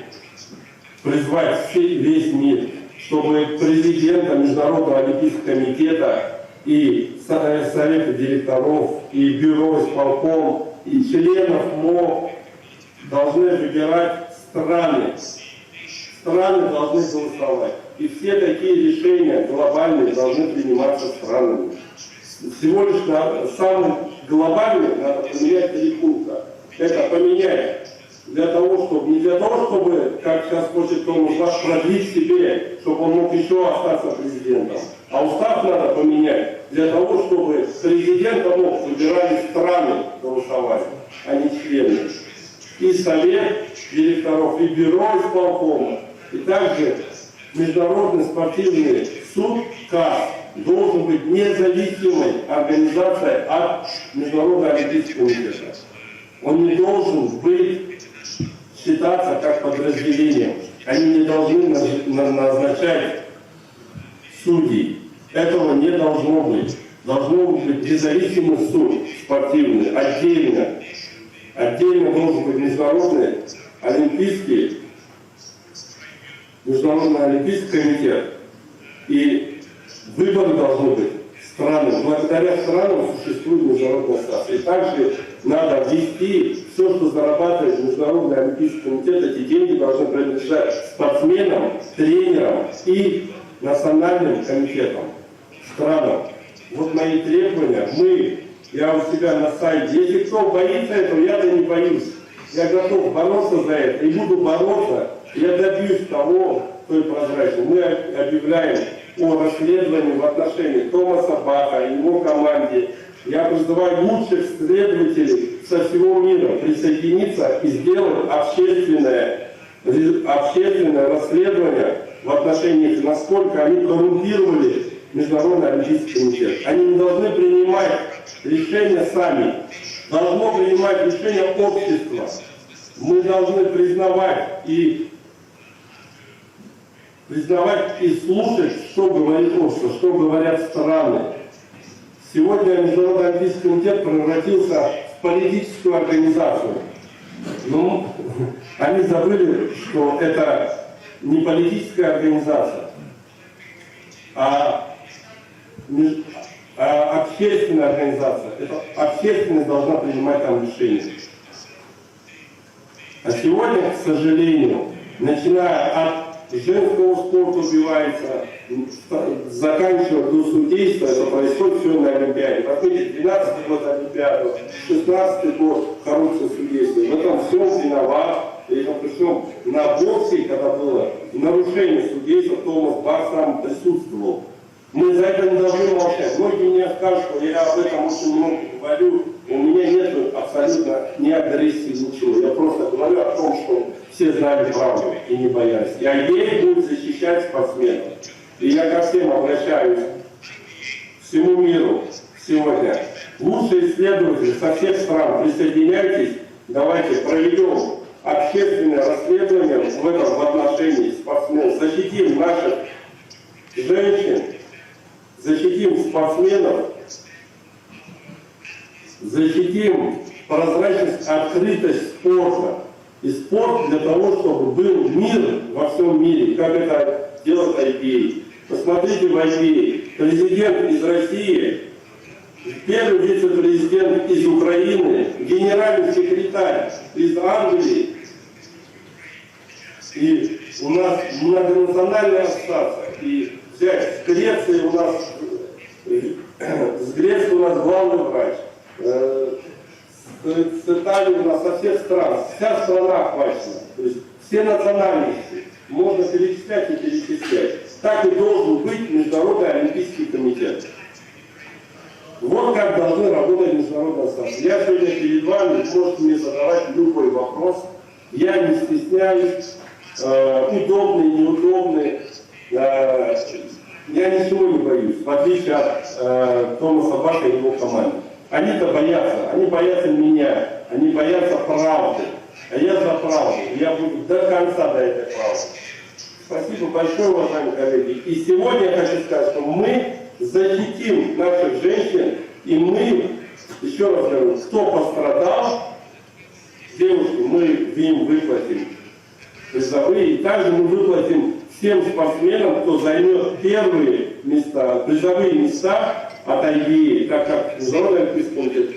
J: призвать весь мир, чтобы президента Международного олимпийского комитета и совета директоров, и бюро исполком, и членов МОК должны выбирать страны. Страны должны голосовать. И все такие решения глобальные должны приниматься странами. Всего лишь самым глобальным надо поменять 3 пункта. Это поменять для того, чтобы, не для того, чтобы, как сейчас хочет Томас Бах, продлить себе, чтобы он мог еще остаться президентом. А устав надо поменять для того, чтобы президента мог выбирали страны голосовать, а не члены. И совет директоров, и бюро исполкома, и также Международный спортивный суд КАС должен быть независимой организацией от Международного олимпийского комитета. Он не должен быть считаться как подразделением. Они не должны назначать судей. Этого не должно быть. Должно быть независимый суд спортивный, отдельно. Отдельно должен быть Международный олимпийский комитет. И выборы должны быть страны. Благодаря странам существует международная ассоциация. И также надо ввести все, что зарабатывает Международный олимпийский комитет. Эти деньги должны принадлежать спортсменам, тренерам и национальным комитетам, странам. Вот мои требования. Я у себя на сайте. Если кто боится этого, я-то не боюсь. Я готов бороться за это и буду бороться. Я добьюсь того, той прозрачности. Мы объявляем о расследовании в отношении Томаса Баха и его команде. Я призываю лучших следователей со всего мира присоединиться и сделать общественное расследование в отношении их, насколько они коррумпировали Международный олимпийский комитет. Они не должны принимать решения сами. Должно принимать решения общества. Мы должны признавать и слушать, что говорит общество, что говорят страны. Сегодня Международный олимпийский комитет превратился в политическую организацию. Но они забыли, что это не политическая организация, а общественная организация. Это общественность должна принимать там решения. А сегодня, к сожалению, начиная от женского спорта убивается, заканчивая до судейства, это происходит все на Олимпиаде. Посмотрите, 12-й год Олимпиаду, 16-й год хорошее судейство. В этом всем виноват, и при всем на боксе, когда было нарушение судейства, Томас Бах сам присутствовал. Мы за это не должны молчать. Многие мне скажут, что я об этом очень много говорю. У меня нет абсолютно ни агрессии, ничего. Я просто говорю о том, что все знали правду и не боялись. Я ей буду защищать спортсменов. И я ко всем обращаюсь, всему миру сегодня. Лучшие исследователи со всех стран, присоединяйтесь, давайте проведем общественное расследование в этом отношении спортсменов. Защитим наших женщин, защитим спортсменов, защитим прозрачность, открытость спорта. И спорт для того, чтобы был мир во всем мире, как это делает TAIPEI. Посмотрите в TAIPEI. Президент из России, первый вице-президент из Украины, генеральный секретарь из Англии. И у нас многонациональная ассоциация. И взять с Греции у нас главный врач. С Италии у нас со всех стран, вся страна охвачена, то есть все национальности, можно перечислять и перечислять. Так и должен быть Международный олимпийский комитет. Вот как должны работать международные ассоциации. Я сегодня перед вами, можете мне задавать любой вопрос, я не стесняюсь, удобный, неудобный, я ничего не боюсь, в отличие от Томаса Баха и его команды. Они-то боятся, они боятся меня, они боятся правды. А я за правду, я буду до конца до этой правды. Спасибо большое, уважаемые коллеги. И сегодня я хочу сказать, что мы защитим наших женщин, и мы, еще раз говорю, кто пострадал, девушки, мы им выплатим призовые, и также мы выплатим всем спортсменам, кто займет первые места, призовые места от TAIPEI, так как Международный олимпийский комитет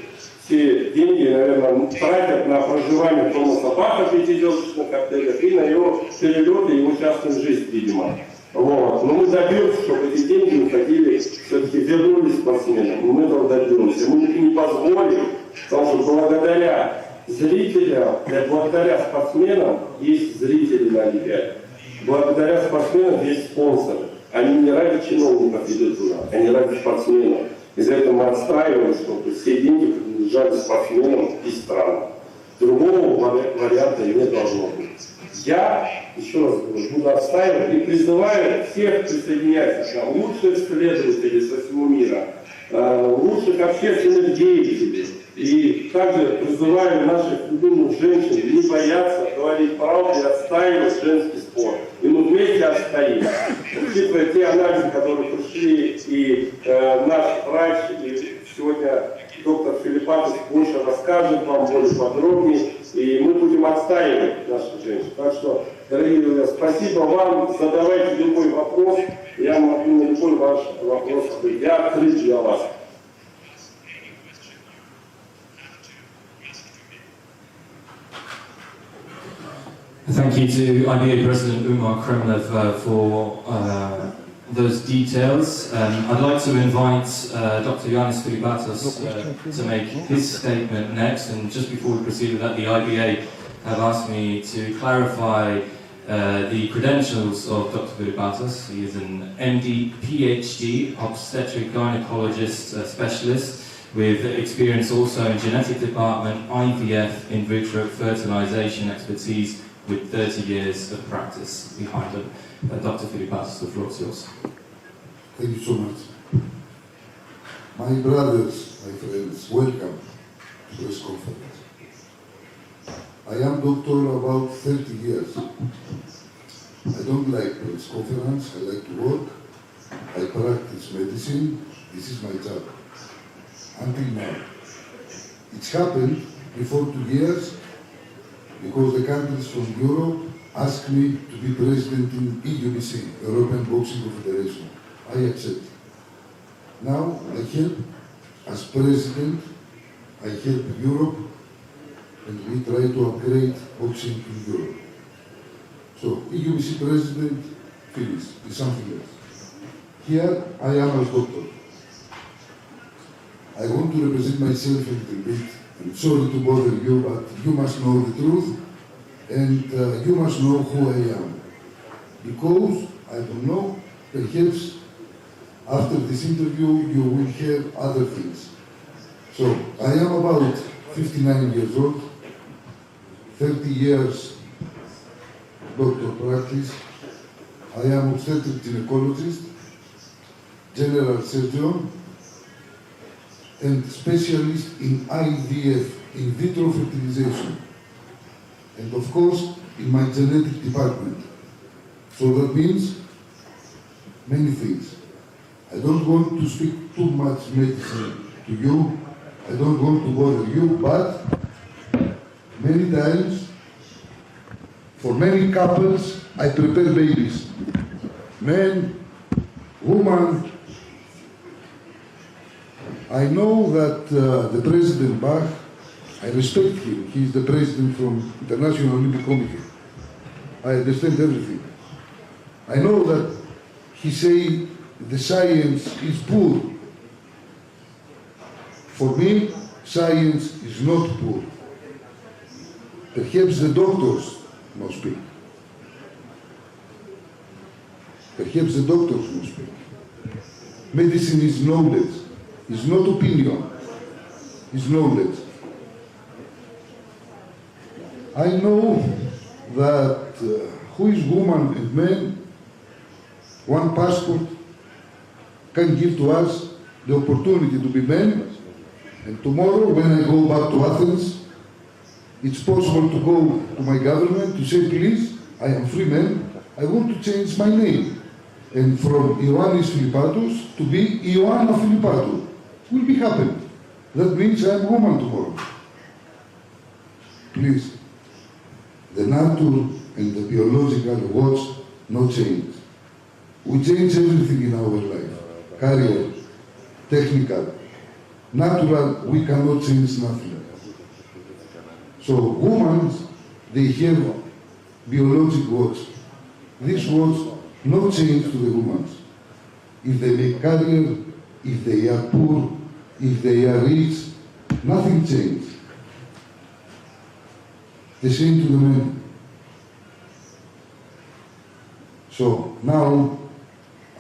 J: все деньги, наверное, тратят на проживание Томаса Баха в пятизвездочных отелях и на его перелеты, его частную жизнь, видимо. Вот. Но мы добьемся, чтобы эти деньги уходили, все-таки вернулись спортсменам. Мы этого добьемся. Мы не позволим, потому что благодаря зрителям, благодаря спортсменам есть зрители на Олимпиаде. Благодаря спортсменам есть спонсоры. Они не ради чиновников идут туда, они ради спортсменов. Из-за этого мы отстраиваем, чтобы все деньги принадлежали спортсменам и странам. Другого варианта не должно быть. Я, еще раз говорю, буду отстаивать и призываю всех присоединяться к нам, лучших исследователей со всего мира, лучших общественных деятелей. И также призываю наших любимых женщин не бояться говорить правду и отстаивать женский спорт. И мы вместе отстоим. учитывая те анализы, которые пришли, и наш врач, и сегодня доктор Филиппатов больше расскажет вам, более подробнее, и мы будем отстаивать наших женщин. Так что, дорогие друзья, спасибо вам, задавайте любой вопрос, я могу на любой ваш вопрос ответить. Я открыт для вас.
I: Thank you to IBA President Umar Kremlev for those details. I'd like to invite Dr. Yanis Filibatos to make his statement next. And just before we proceed with that, the IBA have asked me to clarify the credentials of Dr. Filibatos. He is an MD, PhD, obstetric gynecologist specialist with experience also in genetic department, IVF, in vitro fertilization expertise, with 30 years of practice behind him. Dr. Filibatos, the floor is yours.
B: Thank you so much. My brothers, my friends, welcome to this conference. I am doctor about 30 years. I don't like press conference, I like to work. I practice medicine, this is my job. Until now. It's happened before 2 years because the countries from Europe asked me to be president in EUBC, European Boxing Confederation. I accept. Now I help as president, I help Europe, and we try to upgrade boxing in Europe. So EUBC president, finish, is something else. Here I am as doctor. I want to represent myself a little bit. I'm sorry to bother you, but you must know the truth, and you must know who I am. Because, I don't know, perhaps after this interview you will hear other things. So, I am about 59 years old, 30 years doctor practice. I am obstetric gynecologist, general surgeon, and specialist in IVF, in vitro fertilization, and of course in my genetic department. So that means many things. I don't want to speak too much medicine to you, I don't want to bother you, but many times, for many couples, I prepare babies. Men, woman. I know that the President Bach, I respect him. He is the president from International Olympic Committee. I understand everything. I know that he say the science is poor. For me, science is not poor. Perhaps the doctors must speak. Perhaps the doctors must speak. Medicine is knowledge. It's not opinion, it's knowledge. I know that who is woman and man, one passport can give to us the opportunity to be men, and tomorrow when I go back to Athens, it's possible to go to my government to say, please, I am free man, I want to change my name. And from Ioannis Filipatos to be Ioanna Filipatou. Will be happening. That means I am a woman tomorrow. Please, the nature and the biological watch, no change. We change everything in our life. Career, technical, natural, we cannot change nothing. So women, they have biological watch. This watch, no change to the women. If they make career, if they are poor, if they are rich, nothing changes. The same to the men. So now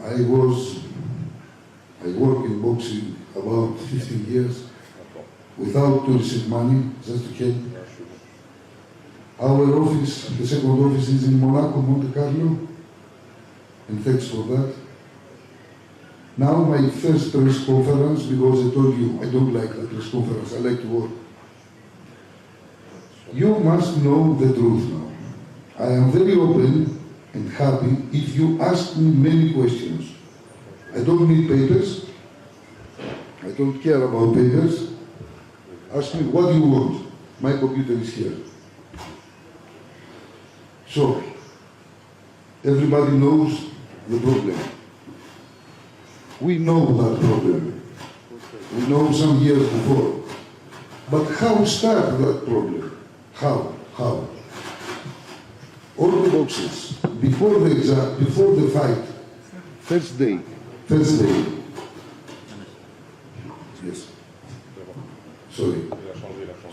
B: I work in boxing about 15 years without to receive money, just to help. Our office, the second office is in Monaco, Monte Carlo, and thanks for that. Now my first press conference, because I told you I don't like the press conference, I like to work. You must know the truth now. I am very open and happy if you ask me many questions. I don't need papers. I don't care about papers. Ask me what you want. My computer is here. So, everybody knows the problem. We know that problem. We know some years before. But how start that problem? How? All the boxes, before the exam, before the fight, first day. Yes. Sorry.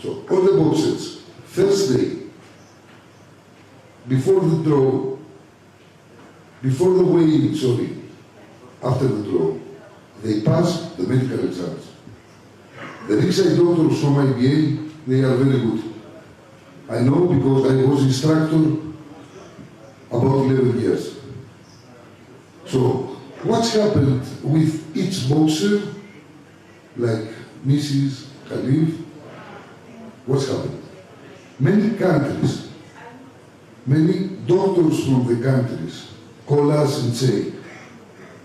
B: So, all the boxes, first day, before the draw, before the weigh-in, after the draw, they pass the medical exams. The ringside doctors from IBA, they are very good. I know because I was instructor about 11 years. So, what's happened with each boxer, like Mrs. Khalif, what's happened? Many countries, many doctors from the countries call us and say,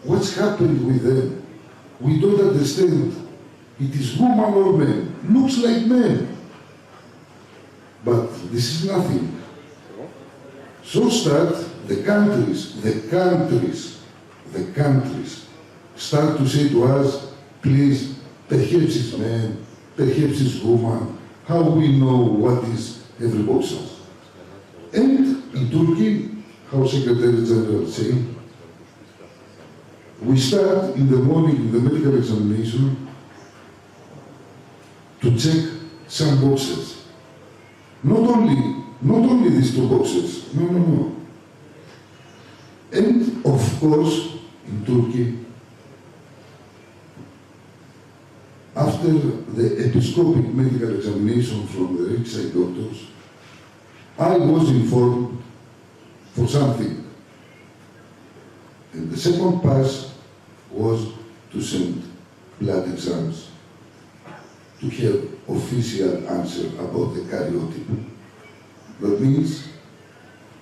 B: what's happened with them? We don't understand. It is woman or man. Looks like men. But this is nothing. So start the countries start to say to us, please, perhaps it's man, perhaps it's woman. How we know what is every boxer? And in Turkey, how Secretary General say, we start in the morning in the medical examination to check some boxes. Not only these two boxes. No. And of course, in Turkey, after the episcopic medical examination from the ringside doctors, I was informed for something. And the second pass was to send blood exams to have official answer about the karyotype. That means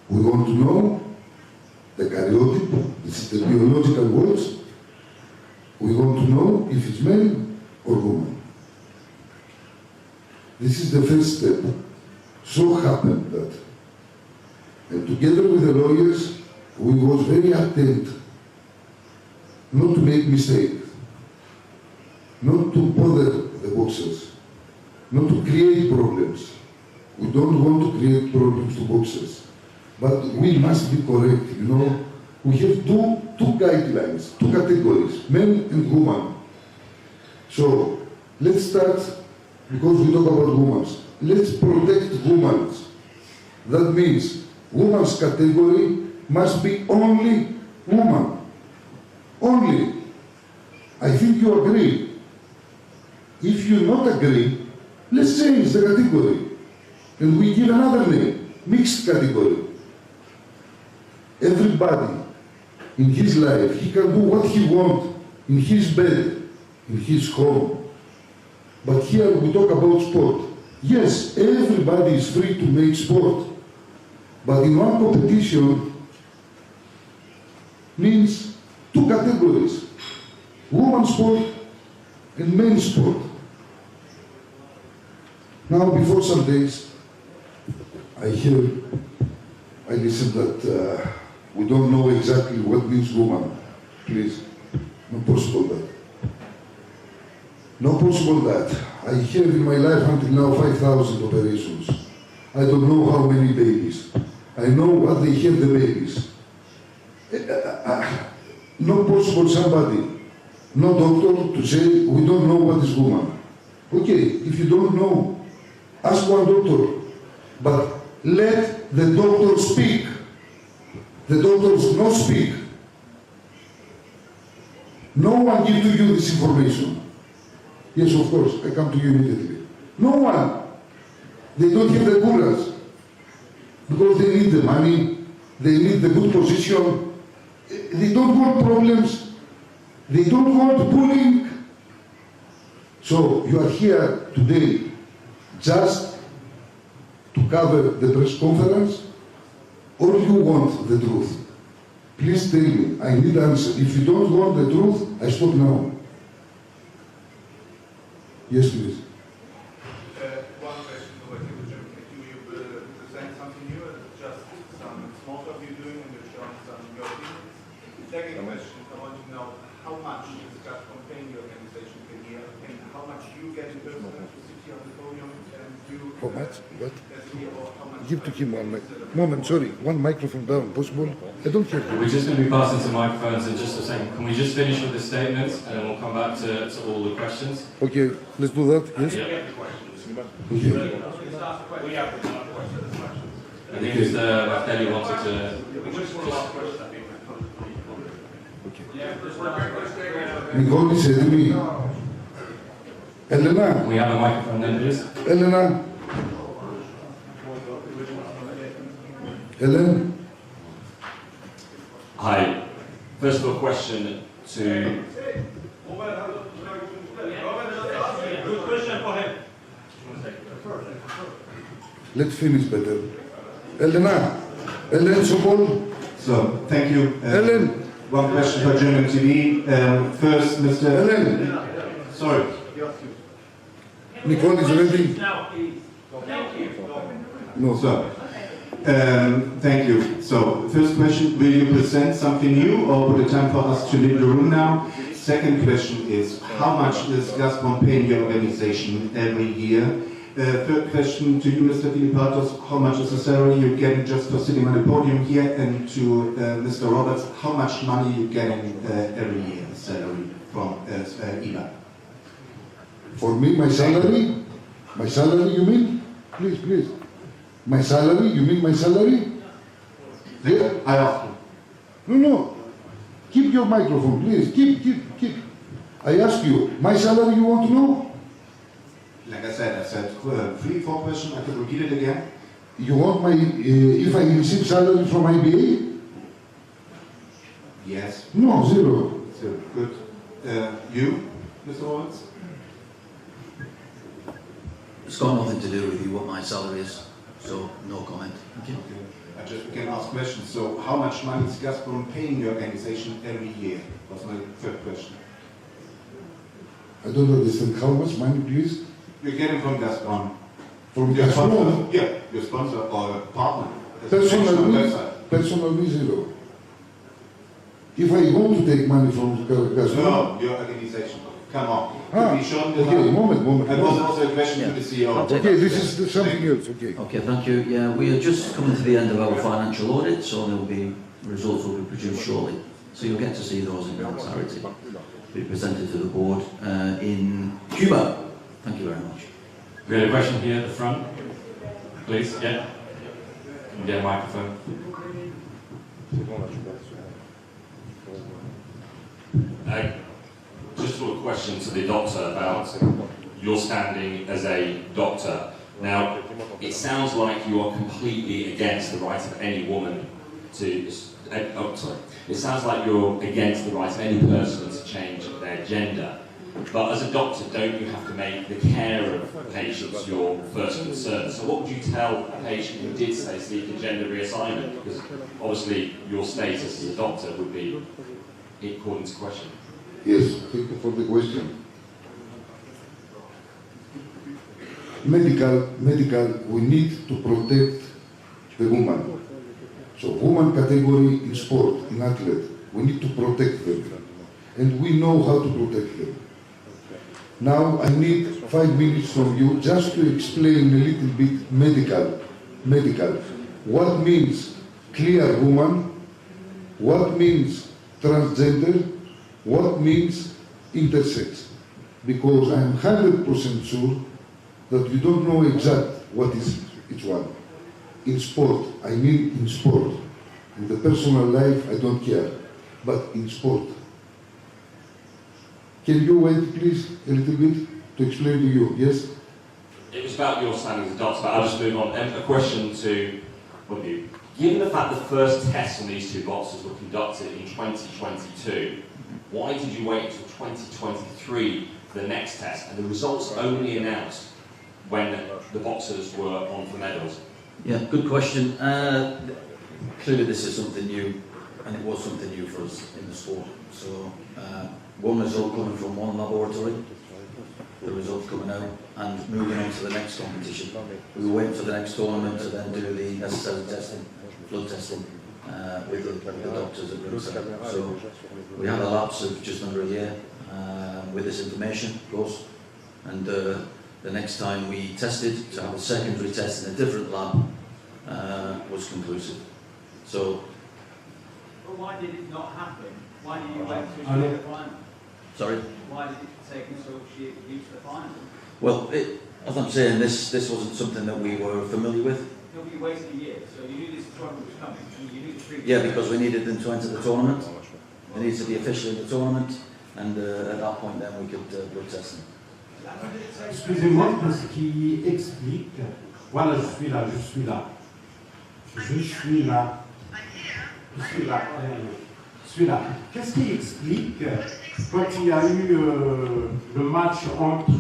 B: we want to know the karyotype, this is the biological words. We want to know if it's man or woman. This is the first step. So happened that, and together with the lawyers, we was very attentive not to make mistakes, not to bother the boxers, not to create problems. We don't want to create problems to boxers, but we must be correct, you know. We have two guidelines, two categories, men and women. So let's start, because we talk about women. Let's protect women. That means women's category must be only woman. Only. I think you agree. If you not agree, let's change the category. And we give another name, mixed category. Everybody in his life, he can do what he wants in his bed, in his home. But here we talk about sport. Yes, everybody is free to make sport. But in one competition means two categories, women's sport and men's sport. Now, before some days, I listened that we don't know exactly what means woman. Please, not possible that. Not possible that. I have in my life until now 5,000 operations. I don't know how many babies. I know what they have the babies. Not possible somebody, no doctor, to say we don't know what is woman. Okay, if you don't know, ask one doctor, but let the doctor speak. The doctors not speak. No one give to you this information. Yes, of course, I come to you immediately. No one. They don't have the courage. Because they need the money, they need the good position. They don't want problems. They don't want bullying. So you are here today just to cover the press conference or you want the truth? Please tell me. I need answer. If you don't want the truth, I stop now. Yes, please.
K: One question, do you present something new or just some small talk you're doing and you're showing some your opinions? Second question, I want to know how much is just campaign your organization per year and how much you get in person to sit here on the podium and do
B: How much? What?
K: how much
B: Give to him one moment, sorry. One microphone down, possible? I don't hear you.
I: We're just going to be passing some microphones in just a second. Can we just finish with the statements and then we'll come back to all the questions?
B: Okay, let's do that, yes?
I: Yeah.
B: Okay.
I: I think Mr. Baftelli wanted to...
B: Nicole is telling me. Elena,
I: We have a microphone then, please.
B: Elena. Ellen,
I: Hi. First of all, question to...
C: Good question for him.
B: let's finish better. Elena, Ellen Sokol,
L: So, thank you.
B: Ellen,
L: One question for German TV. First, Mr.
B: Ellen.
L: Sorry.
B: Nicole is ready?
C: Now, please. Thank you.
B: No,
L: So, thank you. So, first question, will you present something new or would it time for us to leave the room now? Second question is, how much is Gazprom paying your organization every year? Third question to you, Mr. Filipatos, how much is the salary you're getting just for sitting on the podium here? And to Mr. Roberts, how much money you're getting every year, salary from IBA?
B: for me, my salary, you mean? Please, please. My salary, you mean my salary? Yeah?
L: I asked you.
B: No. Keep your microphone, please. Keep. I ask you, my salary you want to know?
L: Like I said 3-4 questions. I could repeat it again.
B: You want my, if I receive salary from IBA?
L: Yes.
B: No, zero.
L: So good. You, Mr. Roberts?
A: It's got nothing to do with you, what my salary is, so no comment. Thank you.
L: Okay. I just can ask questions. So, how much money is Gazprom paying your organization every year? Was my third question.
B: I don't understand. How much money, please?
L: You're getting from Gazprom.
B: From
L: Your sponsor?
B: Gazprom?
L: Yeah, your sponsor or partner. There's a section on the website.
B: Personally zero. If I want to take money from Gazprom...
L: No, your organization. Come on.
B: Ah,
L: Could be shown the
B: okay, moment.
L: And was also a question to the CEO.
B: Okay, this is something else, okay.
A: Okay, thank you. Yeah, we are just coming to the end of our financial audit, so there will be results will be produced shortly. So you'll get to see those in entirety. Be presented to the board in Cuba. Thank you very much.
I: We had a question here at the front. Please, yeah. Can you get a microphone? Just a question to the doctor about your standing as a doctor. Now, it sounds like you are completely against the right of any woman to... It sounds like you're against the right of any person to change their gender. But as a doctor, don't you have to make the care of patients your first concern? So what would you tell a patient who did say seek a gender reassignment? Because obviously your status as a doctor would be according to question.
B: Yes, thank you for the question. Medical, we need to protect the woman. So woman category in sport, in athlete, we need to protect them. And we know how to protect them. Now I need 5 minutes from you just to explain a little bit medical. What means clear woman? What means transgender? What means intersex? Because I am 100% sure that you don't know exactly what is each one. In sport, I mean in sport. In the personal life, I don't care. But in sport. Can you wait, please, a little bit to explain to you? Yes?
I: It was about your standing as a doctor, but I'll just move on. A question to one of you. Given the fact the first tests on these two boxers were conducted in 2022, why did you wait until 2023 for the next test, and the results only announced when the boxers were on for medals?
A: Yeah, good question. clearly this is something new, and it was something new for us in the sport. So one result coming from one laboratory, the result coming out, and moving on to the next competition. We were waiting for the next tournament to then do the necessary testing, blood testing, with the doctors at ringside. So we had a lapse of just under a year with this information, of course, and the next time we tested to have a secondary test in a different lab was conclusive. So.
C: But why did it not happen? Why did you wait to the final?
A: Sorry?
C: Why did it take until she reached the final?
A: Well, as I'm saying, this wasn't something that we were familiar with.
C: No, but you waited a year, so you knew this tournament was coming, and you knew the previous.
A: Yeah, because we needed them to enter the tournament. They needed to be officially in the tournament, and at that point then we could blood test them.
M: Excusez-moi, parce qu'il explique. Voilà, je suis là. Je suis là. Qu'est-ce qui explique quand il y a eu le match entre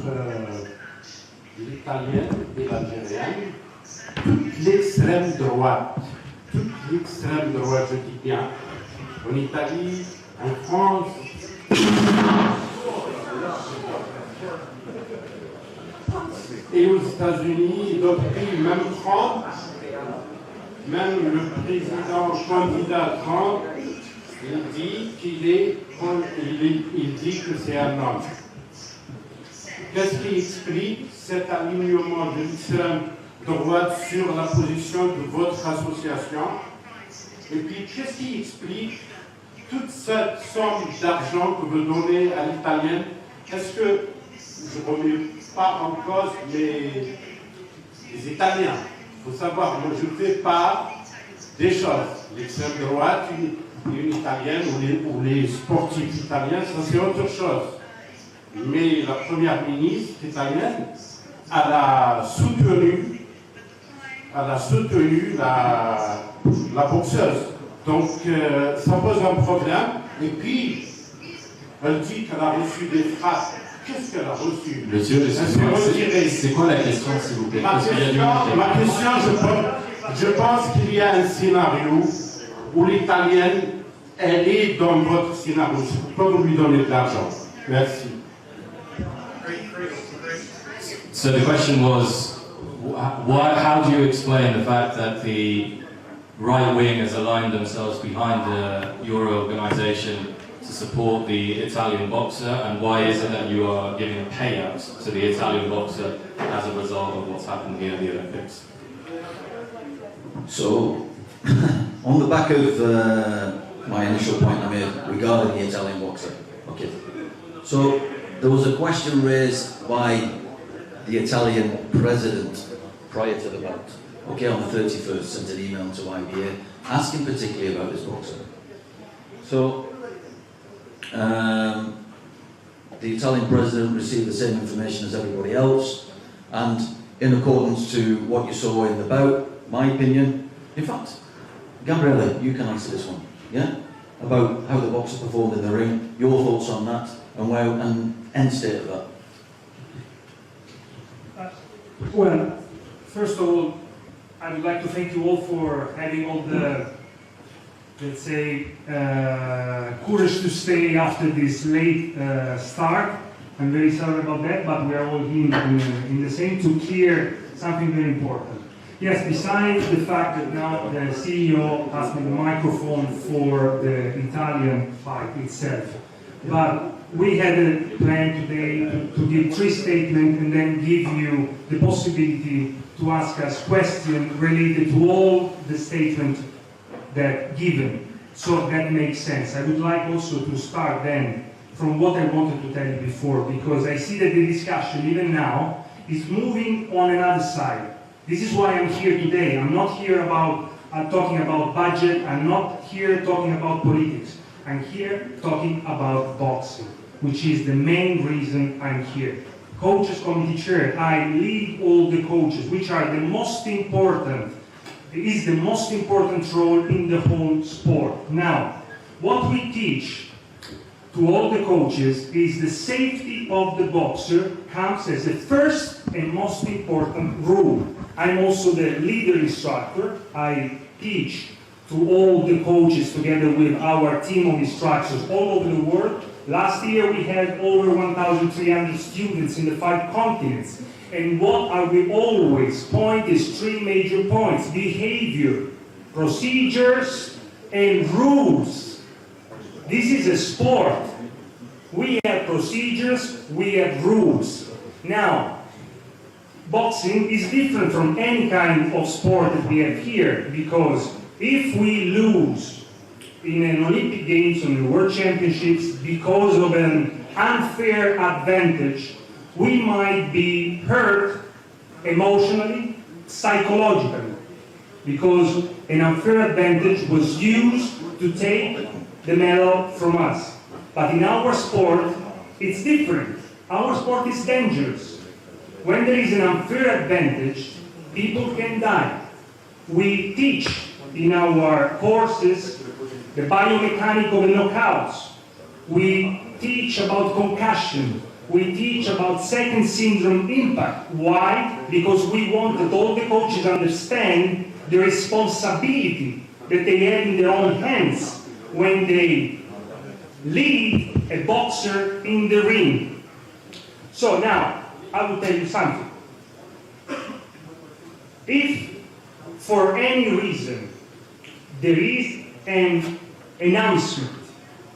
M: l'Italienne et l'Algérienne, toute l'extrême droite, je dis bien, en Italie, en France, et aux États-Unis, d'autres pays, même Trump, même le président candidat Trump, il dit qu'il il dit que c'est un homme. Qu'est-ce qui explique cet alignement de l'extrême droite sur la position de votre association? Et puis, qu'est-ce qui explique toute cette somme d'argent que vous donnez à l'italienne? Est-ce que, je ne remets pas en cause les Italiens, il faut savoir, moi je fais part des choses. L'extrême droite, une italienne ou les sportifs italiens, ça c'est autre chose. Mais la première ministre italienne, elle a soutenu la boxeuse. Donc ça pose un problème. Et puis, elle dit qu'elle a reçu des frappes. Qu'est-ce qu'elle a reçu?
I: Monsieur, c'est quoi la question, s'il vous plaît?
M: Ma question, je pense qu'il y a un scénario où l'italienne, elle est dans votre scénario. Je ne peux pas vous lui donner de l'argent. Merci.
I: So the question was, how do you explain the fact that the right wing has aligned themselves behind your organization to support the Italian boxer, and why is it that you are giving a payout to the Italian boxer as a result of what's happened here at the Olympics?
A: So, on the back of my initial point I made regarding the Italian boxer, okay. So there was a question raised by the Italian president prior to the bout. Okay, on the 31st, sent an email to IBA asking particularly about this boxer. So. The Italian president received the same information as everybody else, and in accordance to what you saw in the bout, my opinion, in fact, Gabriele, you can answer this one, yeah? About how the boxer performed in the ring, your thoughts on that, and end state of that.
N: Well, first of all, I would like to thank you all for having all the, let's say, courage to stay after this late start. I'm very sorry about that, but we are all in the same to clear something very important. Yes, besides the fact that now the CEO has the microphone for the Italian fight itself, but we had a plan today to give 3 statements and then give you the possibility to ask us questions related to all the statements that given. So that makes sense. I would like also to start then from what I wanted to tell you before, because I see that the discussion, even now, is moving on another side. This is why I'm here today. I'm not here talking about budget. I'm not here talking about politics. I'm here talking about boxing, which is the main reason I'm here. Coaches Committee Chair, I lead all the coaches, which are the most important. It is the most important role in the whole sport. Now, what we teach to all the coaches is the safety of the boxer comes as the first and most important rule. I'm also the leader instructor. I teach to all the coaches together with our team of instructors all over the world. Last year we had over 1,300 students in the 5 continents. And what I will always point is 3 major points: behavior, procedures, and rules. This is a sport. We have procedures, we have rules. Now, boxing is different from any kind of sport that we have here, because if we lose in an Olympic Games or the World Championships because of an unfair advantage, we might be hurt emotionally, psychologically, because an unfair advantage was used to take the medal from us. But in our sport, it's different. Our sport is dangerous. When there is an unfair advantage, people can die. We teach in our courses the biomechanics of knockouts. We teach about concussion. We teach about second syndrome impact. Why? Because we want that all the coaches understand the responsibility that they have in their own hands when they lead a boxer in the ring. So now, I will tell you something. If for any reason there is an announcement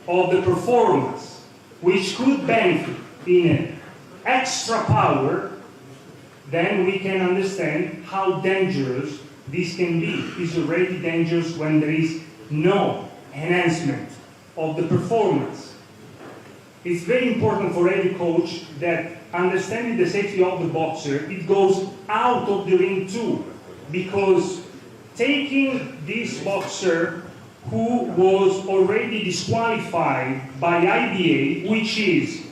N: of the performance which could benefit in an extra power, then we can understand how dangerous this can be. It's already dangerous when there is no enhancement of the performance. It's very important for every coach that understanding the safety of the boxer, it goes out of the ring too. Because taking this boxer who was already disqualified by IBA, which is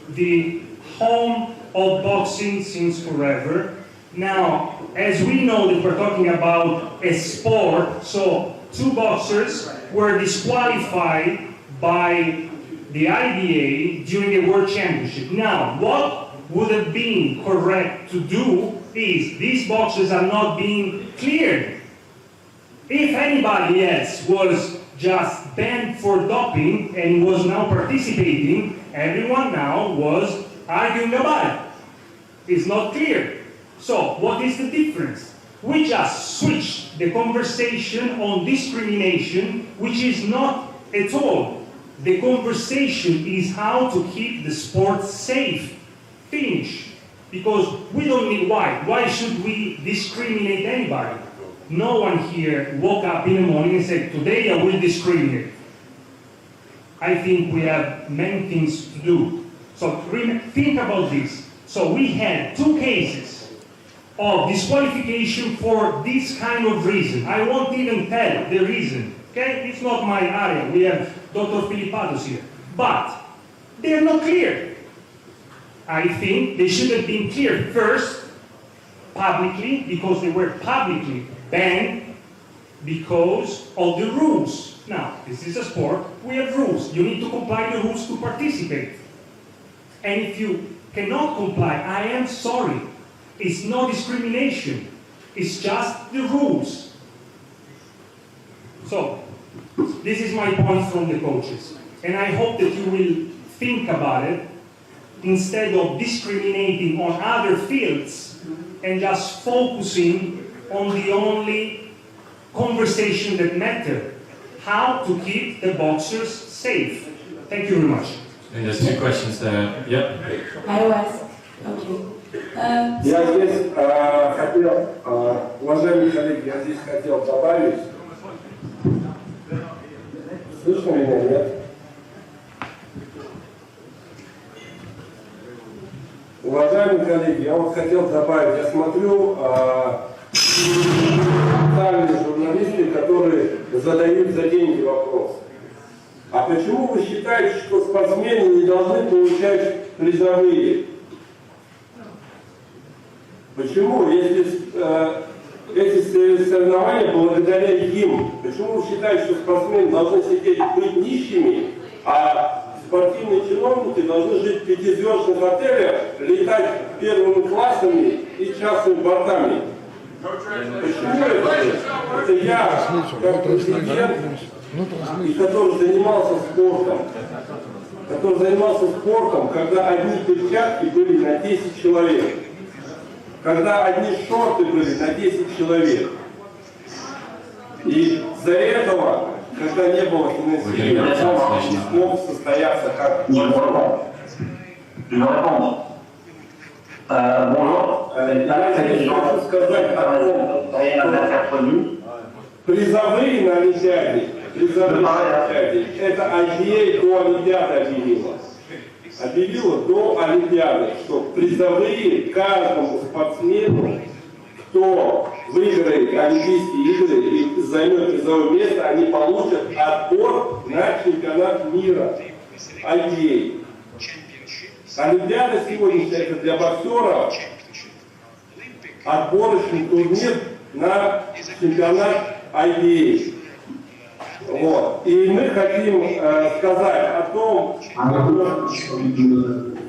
N: the home of boxing since forever. Now, as we know that we're talking about a sport, so 2 boxers were disqualified by the IBA during a World Championship. Now, what would have been correct to do is these boxers are not being cleared. If anybody else was just banned for doping and was now participating, everyone now was arguing about it. It's not clear. So, what is the difference? We just switched the conversation on discrimination, which is not at all. The conversation is how to keep the sport safe. Finish. Because we don't need why. Why should we discriminate anybody? No one here woke up in the morning and said, today I will discriminate. I think we have many things to do. So think about this. So we had 2 cases of disqualification for this kind of reason. I won't even tell the reason. Okay? It's not my area. We have Dr. Filipatos here. But they are not clear. I think they should have been clear first, publicly, because they were publicly banned because of the rules. Now, this is a sport, we have rules. You need to comply with the rules to participate. And if you cannot comply, I am sorry. It's no discrimination. It's just the rules. So, this is my point from the coaches. And I hope that you will think about it instead of discriminating on other fields and just focusing on the only conversation that matters, how to keep the boxers safe. Thank you very much.
I: And there's 2 questions there. Yep.
O: I was. Okay.
J: Я здесь хотел, уважаемые коллеги, я здесь хотел добавить. Слышно меня, нет? Уважаемые коллеги, я вот хотел добавить, я смотрю специальные журналисты, которые задают за деньги вопрос. А почему вы считаете, что спортсмены не должны получать призовые? Почему, если эти соревнования благодаря им, почему вы считаете, что спортсмены должны сидеть быть нищими, а спортивные чиновники должны жить в 5-звездных отелях, летать первыми классами и частными бортами? Почему это я, как президент, и который занимался спортом, когда одни перчатки были на 10 человек, когда одни шорты были на 10 человек. И из-за этого, когда не было финансирования, не смог состояться как я хочу сказать о том, призовые на Олимпиаде, это IPA до Олимпиады объявила до Олимпиады, что призовые каждому спортсмену, кто выиграет Олимпийские игры и займет призовое место, они получат отбор на чемпионат мира IPA. Олимпиада сегодня это для боксеров отборочный турнир на чемпионат IPA. Вот. И мы хотим сказать о том, что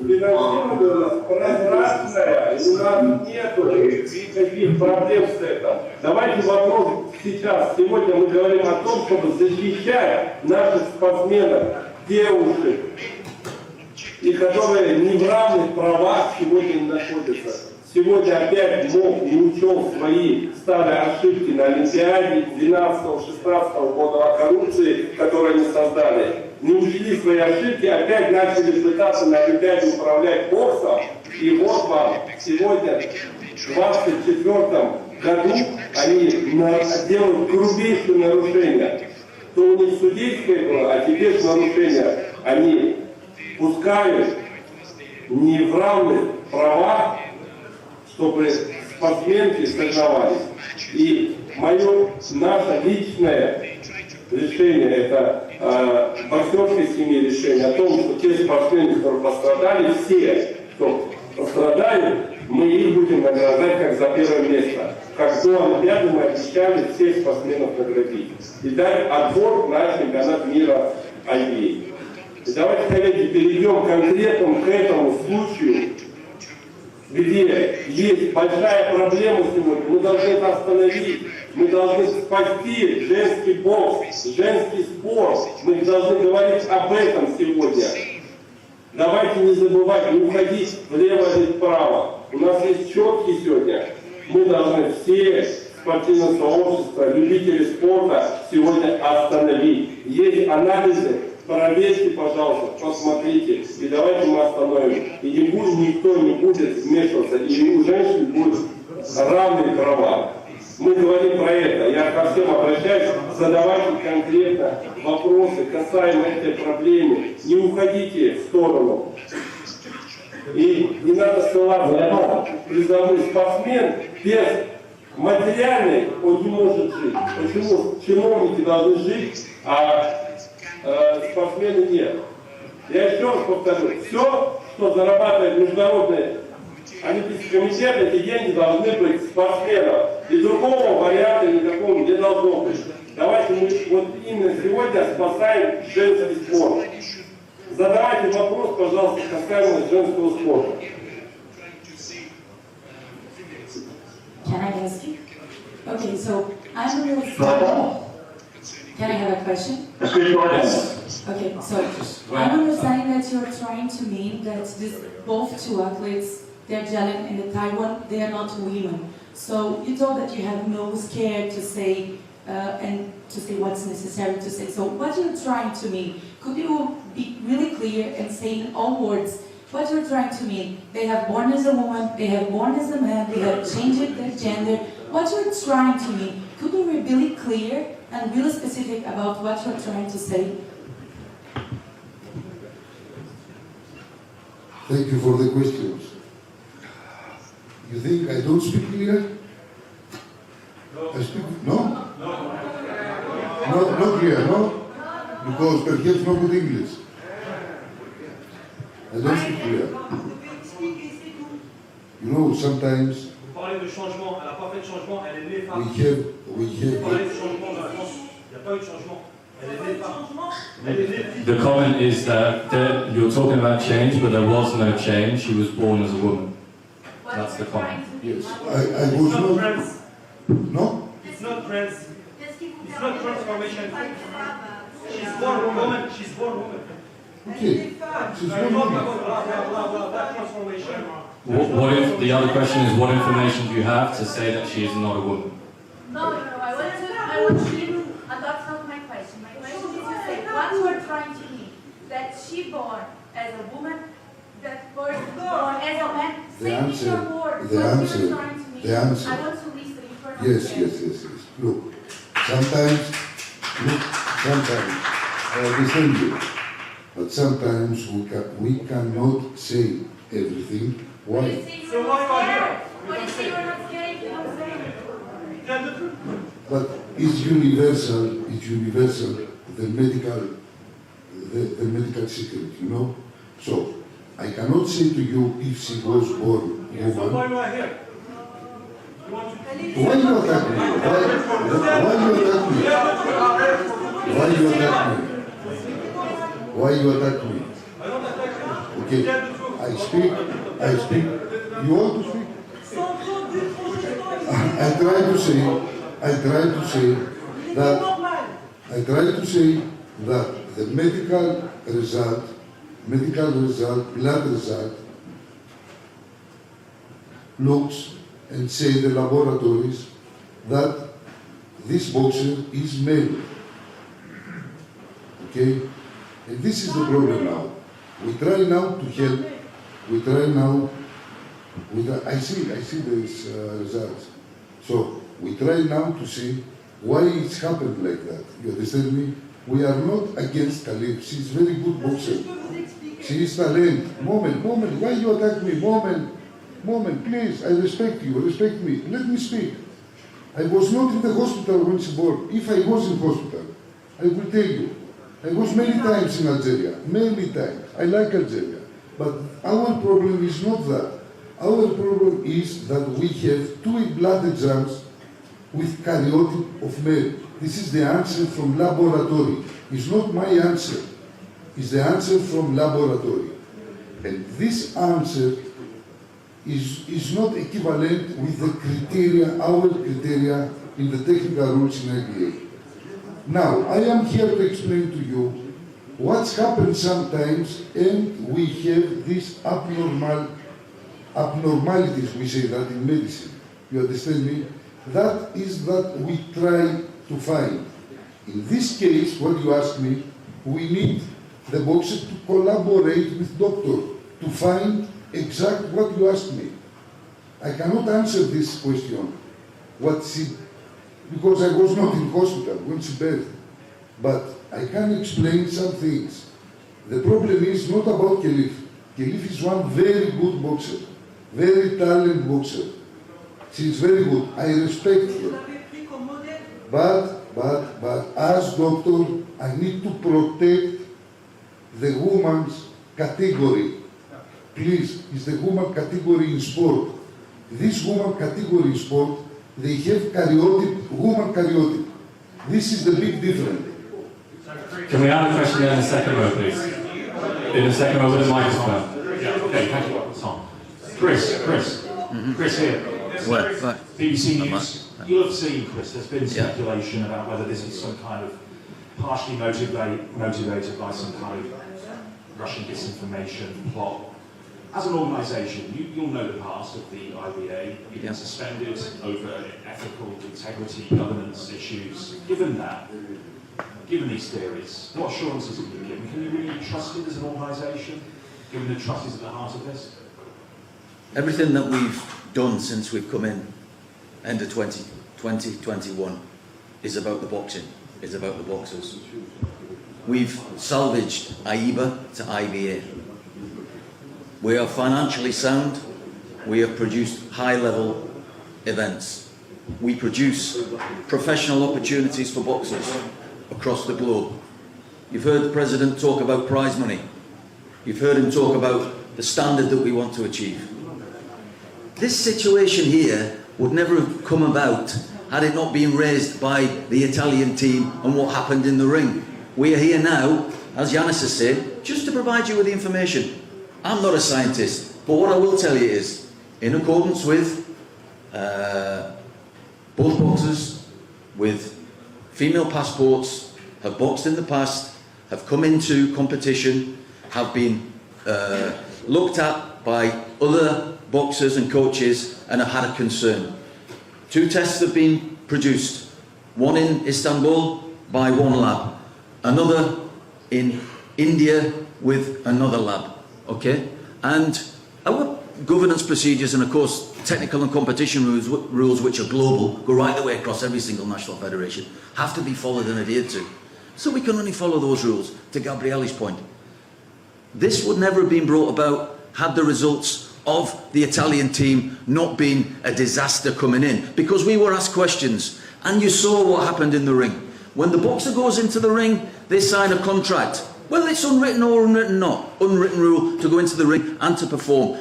J: финансирование у нас прозрачное, и у нас нет никаких проблем с этим. Давайте вопрос сейчас. Сегодня мы говорим о том, чтобы защищать наших спортсменов, девушек, и которые не в равных правах сегодня находятся. Сегодня опять МОК не учел свои старые ошибки на Олимпиаде 12-16 года о коррупции, которые они создали. Не учли свои ошибки, опять начали пытаться на Олимпиаде управлять боксом. И вот вам сегодня, в 2024 году, они делают грубейшие нарушения. То у них судейское было, а теперь нарушения они пускают не в равных правах, чтобы спортсменки соревновались. И наше личное решение, это боксерской семьи решение о том, что те спортсмены, которые пострадали, все, кто пострадают, мы их будем награждать как за первое место. Как до Олимпиады мы обещали всех спортсменов наградить. И дать отбор на чемпионат мира IPA. И давайте, коллеги, перейдем конкретно к этому случаю, где есть большая проблема сегодня. Мы должны это остановить. Мы должны спасти женский бокс, женский спорт. Мы должны говорить об этом сегодня. Давайте не забывать, не уходить влево или вправо. У нас есть четкий сегодня. Мы должны все спортивное сообщество, любители спорта сегодня остановить. Есть анализы. Проверьте, пожалуйста, посмотрите, и давайте мы остановим. И никто не будет вмешиваться, и у женщин будут равные права. Мы говорим про это. Я ко всем обращаюсь, задавайте конкретно вопросы касаемо этой проблемы. Не уходите в сторону. И не надо ссылаться на то, призовой спортсмен без материальной он не может жить. Почему чиновники должны жить, а спортсмены нет? Я еще раз повторю, все, что зарабатывает международные олимпийские комитеты, эти деньги должны быть спортсменов. И другого варианта никакого не должно быть. Давайте мы вот именно сегодня спасаем женский спорт. Задавайте вопрос, пожалуйста, касаемо женского спорта.
O: Can I ask you? Okay, so I'm really sorry. Can I have a question? Okay, so I'm understanding that you're trying to mean that both two athletes, they're Jalen and the Taiwan, they are not women. So you told that you have no scare to say and to say what's necessary to say. So what you're trying to mean? Could you be really clear and say in all words what you're trying to mean? They have born as a woman, they have born as a man, they have changed their gender. What you're trying to mean? Could you be really clear and really specific about what you're trying to say?
B: Thank you for the questions. You think I don't speak clear? I speak, no? Not clear, no? Because perhaps no good English. I don't speak clear. You know, sometimes
C: Vous parlez de changement, elle n'a pas fait de changement, elle est née femme.
B: we have.
C: Vous parlez de changement dans la France, il n'y a pas eu de changement. Elle est née femme. Elle est née fille.
I: The comment is that you're talking about change, but there was no change. She was born as a woman. That's the comment.
B: Yes, I was not. No?
C: It's not transformation. She's born woman. She's born woman.
B: Okay. She's born woman.
C: That transformation.
I: What if the other question is, what information do you have to say that she is not a woman?
O: No, I want you, and that's not my question. My question is to say, what you are trying to mean, that she born as a woman, that person born as a man,
B: The
O: say
B: answer,
O: your word,
B: the
O: what
B: answer,
O: you are trying to mean.
B: the answer.
O: I want to listen in front of
B: Yes. Look, sometimes, I understand you, but sometimes we cannot say everything. Why?
O: So why are you here? What if you are not scared? You don't say it.
B: But it's universal, the medical secret, you know? So, I cannot say to you if she was born
C: So
B: woman.
C: why you are here?
B: Why you attack me? Why you attack me? Okay, I speak. You want to speak? I try to say that the medical result, blood result, looks and say the laboratories that this boxer is male. Okay? And this is the problem now. We try now to help. I see these results. So we try now to see why it's happened like that. You understand me? We are not against Khalif. She's very good boxer. She is talent. Moment, why you attack me? Moment, please, I respect you, respect me. Let me speak. I was not in the hospital when she born. If I was in hospital, I will tell you. I was many times in Algeria, many times. I like Algeria. But our problem is not that. Our problem is that we have 2 blood exams with karyotype of male. This is the answer from laboratory. It's not my answer. It's the answer from laboratory. And this answer is not equivalent with the criteria, our criteria in the technical rules in IBA. Now, I am here to explain to you what's happened sometimes, and we have these abnormalities, we say that in medicine. You understand me? That is that we try to find. In this case, what you ask me, we need the boxer to collaborate with doctor to find exact what you asked me. I cannot answer this question, because I was not in hospital when she birthed. But I can explain some things. The problem is not about Khalif. Khalif is one very good boxer, very talented boxer. She is very good. I respect her. But as doctor, I need to protect the woman's category. Please, it's the woman category in sport. This woman category in sport, they have karyotype, woman karyotype. This is the big difference.
I: Can we have a question there in the second row, please? In the second row with the microphone.
P: Yeah, okay, thank you, Tom. Chris here.
A: Right.
P: BBC News. You'll have seen, Chris, there's been speculation about whether this is some kind of partially motivated by some kind of Russian disinformation plot. As an organisation, you'll know the past of the IBA. You've been suspended over ethical integrity, governance issues. Given these theories, what assurances have you been given? Can you really be trusted as an organisation, given the trust is at the heart of this?
A: Everything that we've done since we've come in, end of 2021, is about the boxing, is about the boxers. We've salvaged AIBA to IBA. We are financially sound. We have produced high-level events. We produce professional opportunities for boxers across the globe. You've heard the President talk about prize money. You've heard him talk about the standard that we want to achieve. This situation here would never have come about had it not been raised by the Italian team and what happened in the ring. We are here now, as Yanis has said, just to provide you with the information. I'm not a scientist, but what I will tell you is, in accordance with Both boxers with female passports have boxed in the past, have come into competition, have been looked at by other boxers and coaches and have had a concern. 2 tests have been produced, one in Istanbul by one lab, another in India with another lab, okay? And our governance procedures and of course technical and competition rules which are global, go right the way across every single national federation, have to be followed and adhered to. So we can only follow those rules, to Gabriele's point. This would never have been brought about had the results of the Italian team not been a disaster coming in, because we were asked questions and you saw what happened in the ring. When the boxer goes into the ring, they sign a contract, whether it's unwritten or unwritten not, unwritten rule to go into the ring and to perform.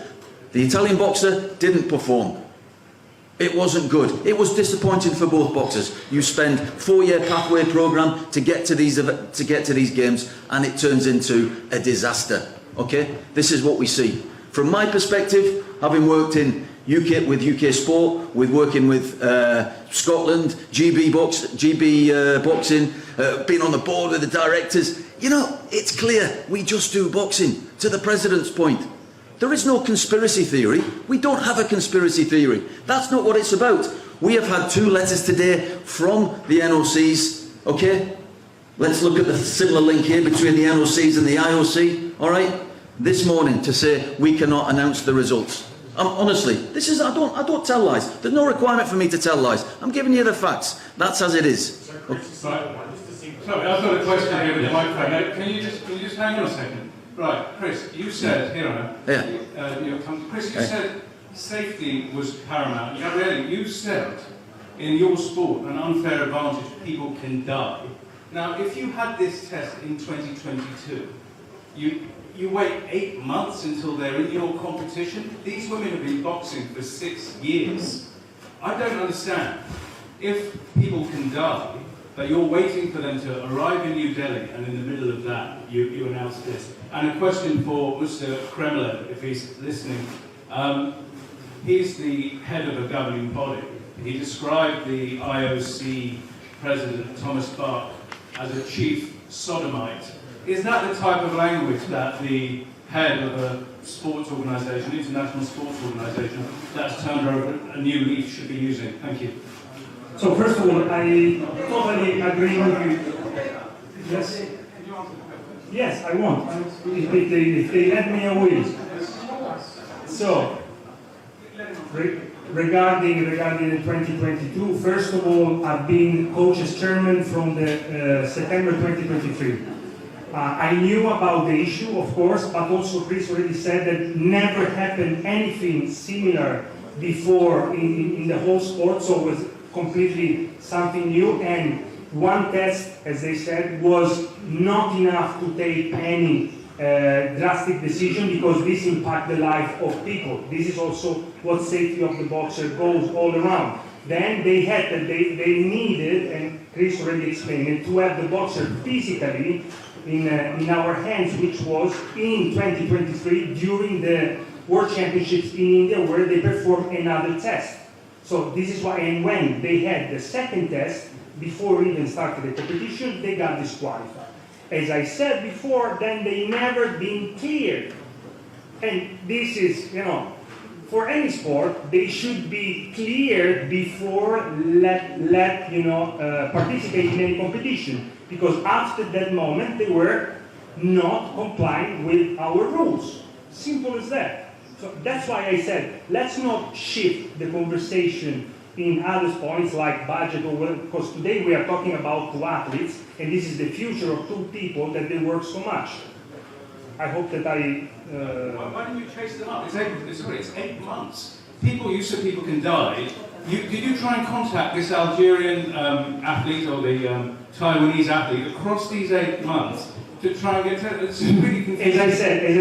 A: The Italian boxer didn't perform. It wasn't good. It was disappointing for both boxers. You spend 4-year pathway program to get to these games, and it turns into a disaster. Okay, this is what we see. From my perspective, having worked in with UK sport, with working with Scotland, GB boxing, been on the board with the directors, you know, it's clear we just do boxing. To the president's point, there is no conspiracy theory. We don't have a conspiracy theory. That's not what it's about. We have had 2 letters today from the NOCs, okay? Let's look at the similar link here between the NOCs and the IOC, all right? This morning to say we cannot announce the results. Honestly, this is, I don't tell lies. There's no requirement for me to tell lies. I'm giving you the facts. That's as it is.
Q: Sorry, I've got a question here with the microphone. Can you just hang on a second? Right, Chris, you said, here I am. Chris, you said safety was paramount. Gabriele, you said in your sport an unfair advantage, people can die. Now, if you had this test in 2022, you wait 8 months until they're in your competition. These women have been boxing for 6 years. I don't understand. If people can die, but you're waiting for them to arrive in New Delhi, and in the middle of that, you announce this. And a question for Mr. Kremlin, if he's listening. He's the head of a governing body. He described the IOC president, Thomas Bach, as a chief sodomite. Is that the type of language that the head of a sports organisation, international sports organisation, that's turned over a new leaf should be using? Thank you.
N: So first of all, I totally agree with you. Yes? Yes, I want. If they let me, I will. So, regarding the 2022, first of all, I've been coach's chairman from the September 2023. I knew about the issue, of course, but also Chris already said that never happened anything similar before in the whole sport, so it was completely something new. And one test, as they said, was not enough to take any drastic decision, because this impacts the life of people. This is also what safety of the boxer goes all around. Then they needed, and Chris already explained it, to have the boxer physically in our hands, which was in 2023 during the World Championships in India, where they performed another test. So this is why, and when they had the second test, before we even started the competition, they got disqualified. As I said before, then they never been cleared. And this is, you know, for any sport, they should be cleared before participate in any competition. Because after that moment, they were not complying with our rules. Simple as that. So that's why I said, let's not shift the conversation in other points like budget, or because today we are talking about 2 athletes, and this is the future of 2 people that they work so much. I hope that I...
Q: Why don't you chase them up? It's 8 months. You said people can die. Did you try and contact this Algerian athlete or the Taiwanese athlete across these 8 months to try and get to... It's really confusing.
N: As I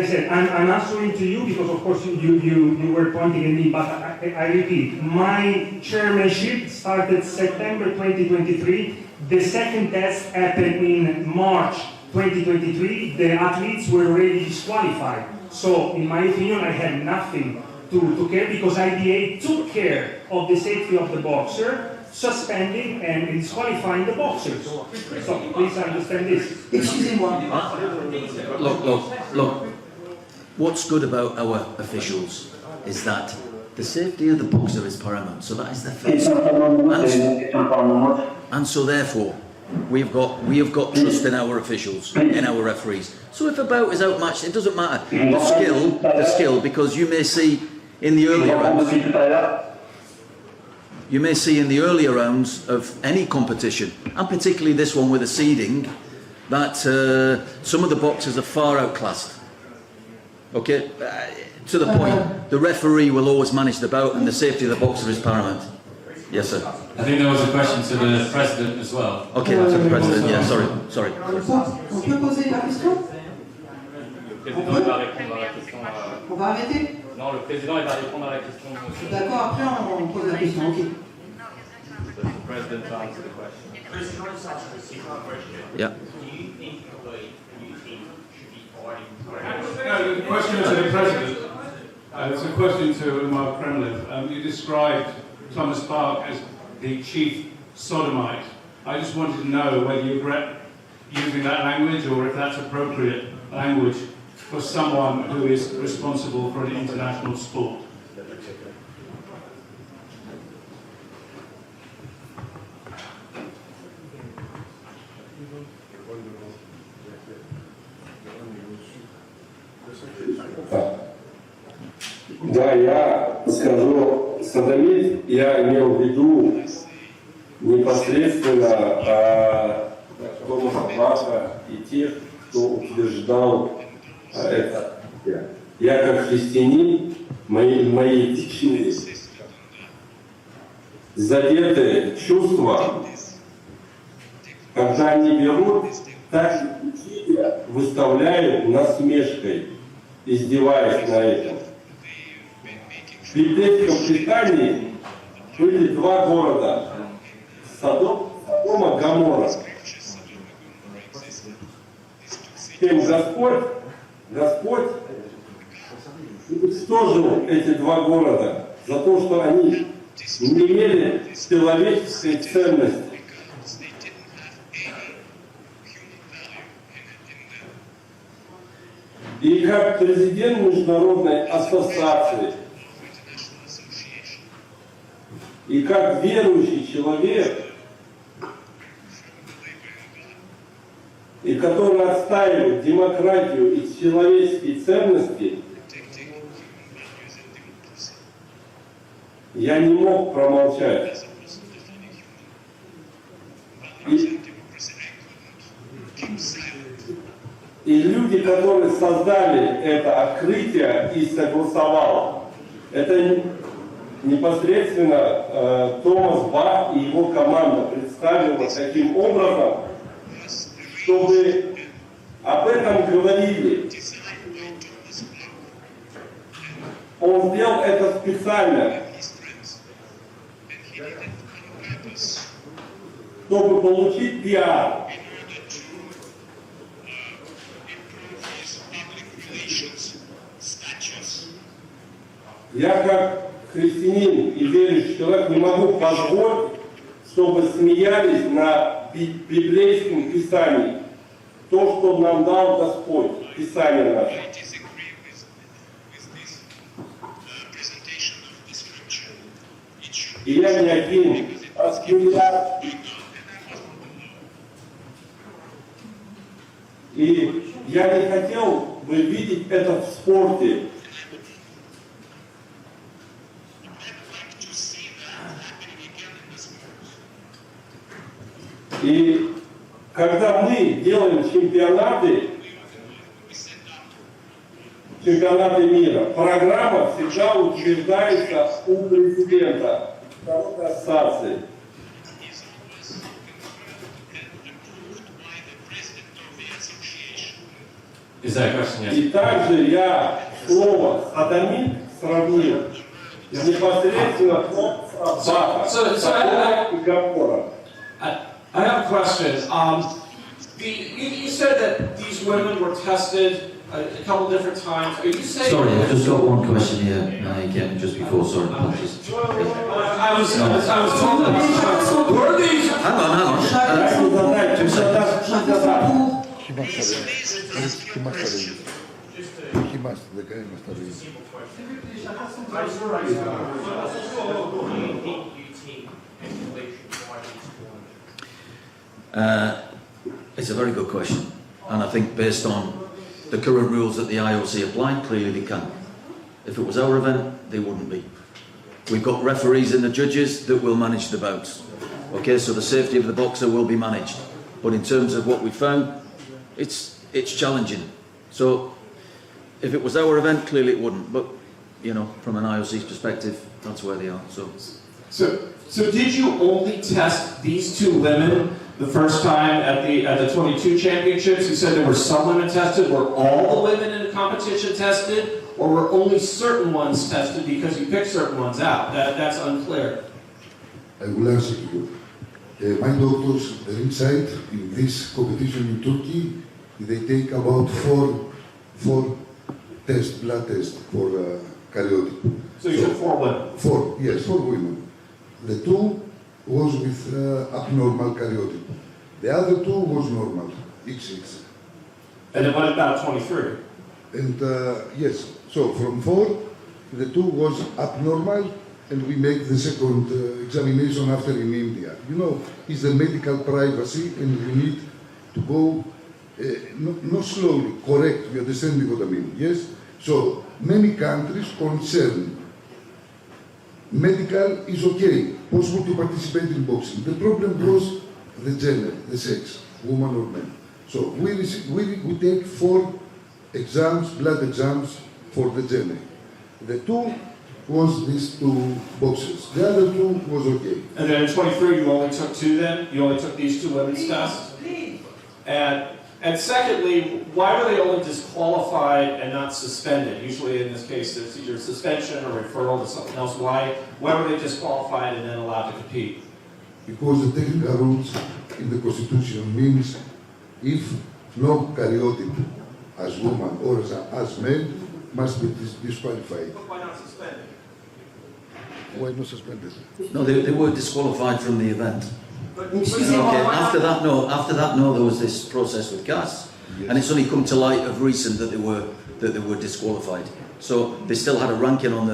N: said, I'm answering to you because, of course, you were pointing at me, but I repeat, my chairmanship started September 2023. The second test happened in March 2023. The athletes were already disqualified. So, in my opinion, I had nothing to care, because IDA took care of the safety of the boxer suspending and disqualifying the boxers. So please understand this.
O: Excusez-moi.
A: Look. What's good about our officials is that the safety of the boxer is paramount. So that is the first. And so therefore, we have got trust in our officials, in our referees. So if a bout is outmatched, it doesn't matter. The skill, because you may see in the earlier rounds of any competition, and particularly this one with the seeding, that some of the boxers are far outclassed. Okay, to the point, the referee will always manage the bout, and the safety of the boxer is paramount. Yes, sir.
I: I think there was a question to the president as well.
A: Okay, to the president. Yeah, sorry.
O: On peut poser la question?
I: Le président va répondre à la question.
O: On va arrêter?
I: Non, le président va répondre à la question.
O: D'accord, après on pose la question. Ok.
I: The president to answer the question.
C: Chris, can I just ask a simple question?
A: Yeah.
C: Do you think should be fighting?
Q: No, the question is to the president. It's a question to Mark Kremlin. You described Thomas Bach as the chief sodomite. I just wanted to know whether you regret using that language or if that's appropriate language for someone who is responsible for an international sport.
J: Да, я скажу садомит, я имел в виду непосредственно Томаса Баха и тех, кто утверждал это. Я как христианин, мои течения задеты чувства, когда они берут, так учителя выставляют насмешкой, издеваясь на этом. В библейском Писании были два города – Содома и Гоморра. Чем Господь уничтожил эти два города за то, что они не имели человеческой ценности. И как президент Международной ассоциации, и как верующий человек, и который отстаивает демократию и человеческие ценности, я не мог промолчать. И люди, которые создали это открытие и согласовали, это непосредственно Томас Бах и его команда представила таким образом, чтобы об этом говорили. Он сделал это специально, чтобы получить пиар. Я как христианин и верующий человек не могу позволить, чтобы смеялись на библейском Писании. То, что нам дал Господь, Писание наше. И я не один, а миллиард. И я не хотел бы видеть это в спорте. И когда мы делаем чемпионаты мира, программа всегда утверждается у президента ассоциации. И также я слово «садомит» сравнил непосредственно с Баха и Гоморра.
P: I have a question. You said that these women were tested
I: a couple different times. Are you saying?
A: Sorry, I've just got one question here, again, just before, sorry, apologies.
I: I was told that were these?
A: Hang on. 2 seconds.
B: He must, the guy must arrange.
A: It's a very good question, and I think based on the current rules that the IOC applied, clearly they can. If it was our event, they wouldn't be. We've got referees and the judges that will manage the bouts. Okay, so the safety of the boxer will be managed. But in terms of what we found, it's challenging. So if it was our event, clearly it wouldn't. But you know, from an IOC's perspective, that's where they are.
I: So did you only test these 2 women the first time at the 22 championships? You said there were some women tested. Were all the women in the competition tested, or were only certain ones tested because you picked certain ones out? That's unclear.
B: I will answer to you. My doctors inside in this competition in Turkey, they take about four blood tests for karyotype.
I: So you said 4 women?
B: 4, yes, 4 women. The 2 was with abnormal karyotype. The other 2 was normal, XX.
I: And then what about 23?
B: And yes, so from 4, the 2 was abnormal, and we make the second examination after in India. You know, it's the medical privacy, and we need to go not slowly, correct, you understand what I mean, yes? So, many countries concerned. Medical is okay, possible to participate in boxing. The problem was the gender, the sex, woman or man. So we take 4 exams, blood exams for the gender. The 2 was these 2 boxers. The other 2 was okay.
I: And then in 23 you only took 2 then? You only took these 2 women's tests? And secondly, why were they only disqualified and not suspended? Usually in this case, there's either suspension or referral to something else. Why were they disqualified and then allowed to compete?
B: Because the technical rules in the Constitution means if no karyotype as woman or as man must be disqualified.
I: But why not suspended?
B: Why not suspended?
A: No, they were disqualified from the event.
O: Excuse me,
A: After that, no, there was this process with gas, yes. And it's only come to light of recent that they were disqualified. So they still had a ranking on